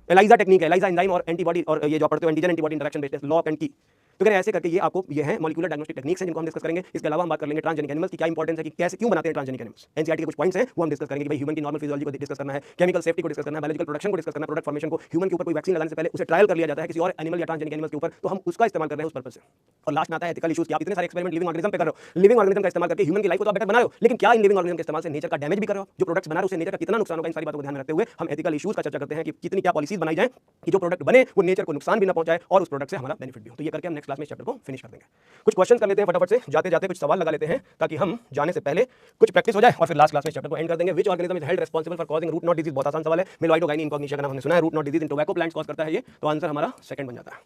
एलाइजा टेक्निक है, एलाइजा एंजाइम और एंटीबॉडी, और ये जो पढ़ते हो antigen antibody interaction based lock and की। तो कह ऐसे करके ये आपको ये है मॉलिक्यूलर डायग्नोस्टिक टेक्निक्स हैं जिनको हम डिस्कस करेंगे। इसके अलावा हम बात कर लेंगे ट्रांसजेनिक एनिमल्स की क्या इंपॉर्टेंस है, कि कैसे क्यों बनाते हैं ट्रांसजेनिक एनिमल्स। एनसीईआरटी के कुछ पॉइंट्स हैं वो हम डिस्कस करेंगे कि भाई ह्यूमन की नॉर्मल फिजियोलॉजी को डिस्कस करना है, केमिकल सेफ्टी को डिस्कस करना है, बायोलॉजिकल प्रोडक्शन को डिस्कस करना है, प्रोडक्ट फॉर्मेशन को। ह्यूमन के ऊपर कोई वैक्सीन लगाने से पहले उसे ट्रायल कर लिया जाता है किसी और एनिमल या ट्रांसजेनिक एनिमल के ऊपर, तो हम उसका इस्तेमाल कर रहे हैं उस पर्पस से। और लास्ट में आता है एथिकल इश्यूज कि आप इतने सारे एक्सपेरिमेंट लिविंग ऑर्गेनिज्म पे कर रहे हो, लिविंग ऑर्गेनिज्म का इस्तेमाल करके ह्यूमन की लाइफ को तो आप बेटर बना रहे हो, लेकिन क्या इन लिविंग ऑर्गेनिज्म के इस्तेमाल से नेचर का डैमेज भी कर रहे हो, जो प्रोडक्ट्स बना रहे हो उससे नेचर का कितना नुकसान होगा। इन सारी बातों को ध्यान में रखते हुए हम एथिकल इश्यूज का चर्चा करते हैं कि कितनी क्या पॉलिसीज बनाई जाए कि जो प्रोडक्ट बने वो नेचर को नुकसान भी ना पहुंचाए और उस प्रोडक्ट से हमारा बेनिफिट भी हो। तो ये करके हम नेक्स्ट क्लास में इस चैप्टर को फिनिश कर देंगे। कुछ क्वेश्चन कर लेते हैं फटाफट से, जाते जाते कुछ सवाल लगा लेते हैं ताकि हम जाने से पहले कुछ प्रैक्टिस हो जाए और फिर लास्ट क्लास में चैप्टर को एंड कर देंगे। Which organism is held responsible for causing root knot disease, बहुत आसान सवाल है। मेलोइडोगाइनी इनकॉग्निशा का नाम हमने सुना है, root knot disease in tobacco plants cause करता है ये, तो आंसर हमारा सेकंड बन जाता है।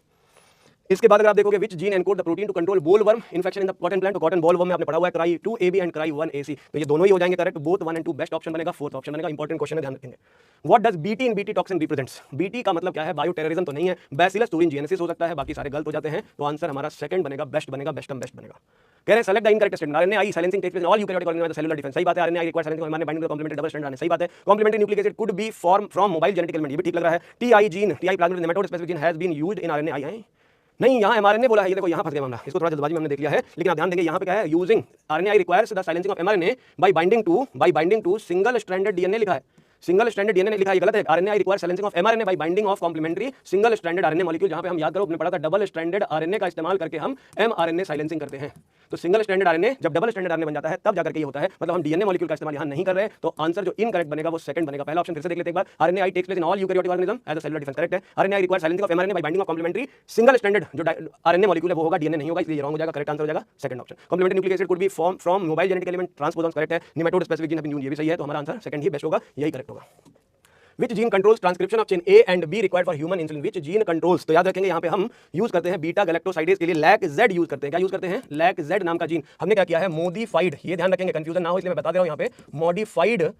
इसके बाद अगर आप देखोगे which gene encode the protein to control bollworm infection in the cotton plant, तो कॉटन बोलवर्म में आपने पढ़ा हुआ है cry 2AB and cry 1AC, तो ये दोनों ही हो जाएंगे correct. Both 1 and 2 best option बनेगा, फोर्थ ऑप्शन बनेगा। इंपॉर्टेंट क्वेश्चन है, ध्यान रखेंगे। What does BT in BT toxin represents, BT का मतलब क्या है, बायो टेररिज्म तो नहीं है, बैसिलस टूरिनजेनेसिस हो सकता है, बाकी सारे गलत हो जाते हैं, तो आंसर हमारा सेकंड बनेगा, बेस्ट बनेगा, बेस्टम बेस्ट बनेगा। कह रहे हैं select the incorrect statement, RNA silencing takes place in all eukaryotic organism with cellular defence, सही बात है। RNA requires silencing mRNA binding to complementary double strand RNA, सही बात है। Complementary nucleic acid could be form from mobile genetic element, ये भी ठीक लग रहा है। Ti gene, Ti plasmid nematode specific gene has been used in RNA, I नहीं, यहाँ एमआरएनए बोला है, ये देखो यहाँ फंस गया मामला, इसको थोड़ा जल्दबाजी में हमने देख लिया है, लेकिन आप ध्यान देंगे यहाँ पे क्या है, using RNA requires the silencing of mRNA by binding to single stranded DNA लिखा है, सिंगल स्ट्रैंडेड डीएनए लिखा है, ये गलत है। RNA requires silencing of mRNA by binding of complementary single stranded RNA molecule, जहां पे हम याद करो अपने पढ़ा था डबल स्ट्रैंडेड आरएनए का इस्तेमाल करके हम एमआरएनए साइलेंसिंग करते हैं। तो सिंगल स्ट्रैंडेड आरएनए जब डबल स्ट्रैंडेड आरएनए बन जाता है तब जाकर के ये होता है, मतलब हम डीएनए मॉलिक्यूल का इस्तेमाल यहां नहीं कर रहे, तो आंसर जो इनकरेक्ट बनेगा वो सेकंड बनेगा। पहला ऑप्शन फिर से देख लेते हैं एक बार, RNA takes place in all eukaryotic organism as a cellular defence, correct है। RNA requires silencing of mRNA by binding of complementary single stranded जो आरएनए मॉलिक्यूल है वो होगा, डीएनए नहीं होगा, इसलिए रॉन्ग हो जाएगा, करेक्ट आंसर हो जाएगा second option. Complementary nucleic acid could be form from mobile genetic element transposons, correct है। Nematode specific gene have been used, ये भी सही है, तो हमारा आंसर सेकंड ही बेस्ट होगा, यही करेक्ट होगा। Which gene controls transcription of chain A and B required for human insulin? Which gene controls? तो याद रखेंगे यहाँ पे हम यूज करते हैं बीटा गैलेक्टोसाइडेज के लिए लैक Z यूज करते हैं। क्या यूज करते हैं? लैक Z नाम का जीन हमने क्या किया है, मॉडिफाइड, ये ध्यान रखेंगे कंफ्यूजन ना हो इसलिए मैं बता दे रहा हूँ यहाँ पे, मॉडिफाइड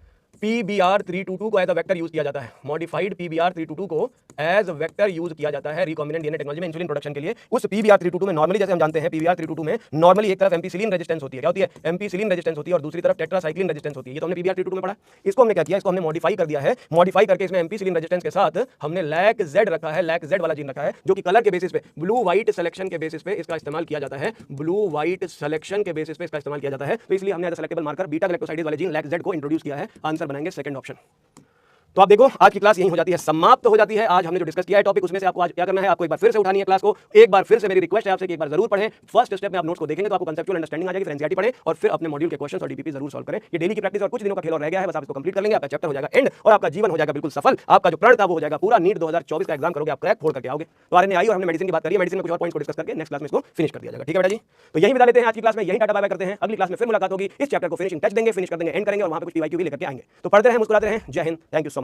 PBR322 को एज अ वेक्टर यूज किया जाता है, मॉडिफाइड PBR322 को एज वेक्टर यूज किया जाता है रिकॉम्बिनेंट डीएनए टेक्नोलॉजी में इंसुलिन प्रोडक्शन के लिए। उस PBR322 में नॉर्मली जैसे हम जानते हैं PBR322 में नॉर्मली एक तरफ एम्पीसिलिन रेजिस्टेंस होती है, क्या होती है, एम्पीसिलिन रेजिस्टेंस होती है, और दूसरी तरफ टेट्रासाइक्लिन रेजिस्टेंस होती है, ये तो हमने PBR322 में पढ़ा। इसको हमने क्या किया, इसको हमने मॉडिफाई कर दिया है, मॉडिफाई करके इसमें एम्पीसिलिन रेजिस्टेंस के साथ हमने लैक Z रखा है, लैक Z वाला जीन रखा है, जो कि कलर के बेसिस पे, ब्लू व्हाइट सिलेक्शन के बेसिस पे इसका इस्तेमाल किया जाता है, ब्लू व्हाइट सिलेक्शन के बेसिस पे इसका इस्तेमाल किया जाता है, तो इसलिए हमने as selectable marker beta galactosidase वाले जीन लैक Z को इंट्रोड्यूस किया है, आंसर बनाएंगे सेकंड ऑप्शन। तो आप देखो आज की क्लास यही हो जाती है, समाप्त हो जाती है। आज हमने जो डिस्कस किया है टॉपिक, उसमें से आपको आज क्या करना है, आपको एक बार फिर से उठानी है क्लास को, एक बार फिर से मेरी रिक्वेस्ट है आपसे कि एक बार जरूर पढ़ें। फर्स्ट स्टेप में आप नोट्स को देखेंगे तो आपको कंसेप्चुअल अंडरस्टैंडिंग आ जाएगी, फिर एनसीईआरटी पढ़ें और फिर अपने मॉड्यूल के क्वेश्चंस और डीपीपी जरूर सॉल्व करें। ये डेली की प्रैक्टिस और कुछ दिनों का खेल और रह गया है, बस आप इसको कंप्लीट कर लेंगे, आपका चैप्टर हो जाएगा एंड और आपका जीवन हो जाएगा बिल्कुल सफल। आपका जो प्रण था वो हो जाएगा पूरा, नीट 2024 का एग्जाम करोगे आप, क्रैक फोड़ करके आओगे। तो आरएनए आई और हमने मेडिसिन की बात करी है, मेडिसिन में कुछ और पॉइंट्स को डिस्कस करके नेक्स्ट क्लास में इसको फिनिश कर दिया जाएगा, ठीक है बेटा जी। तो यही बता लेते हैं आज की क्लास में, यही टाटा बाय बाय करते हैं, अगली क्लास में फिर मुलाकात होगी, इस चैप्टर को फिनिशिंग टच देंगे, फिनिश कर देंगे, एंड करेंगे और वहां पे कुछ पीवाईक्यू भी लेकर के आएंगे। तो पढ़ते रहें, मुस्कुराते रहें, जय Hind, thank you so much.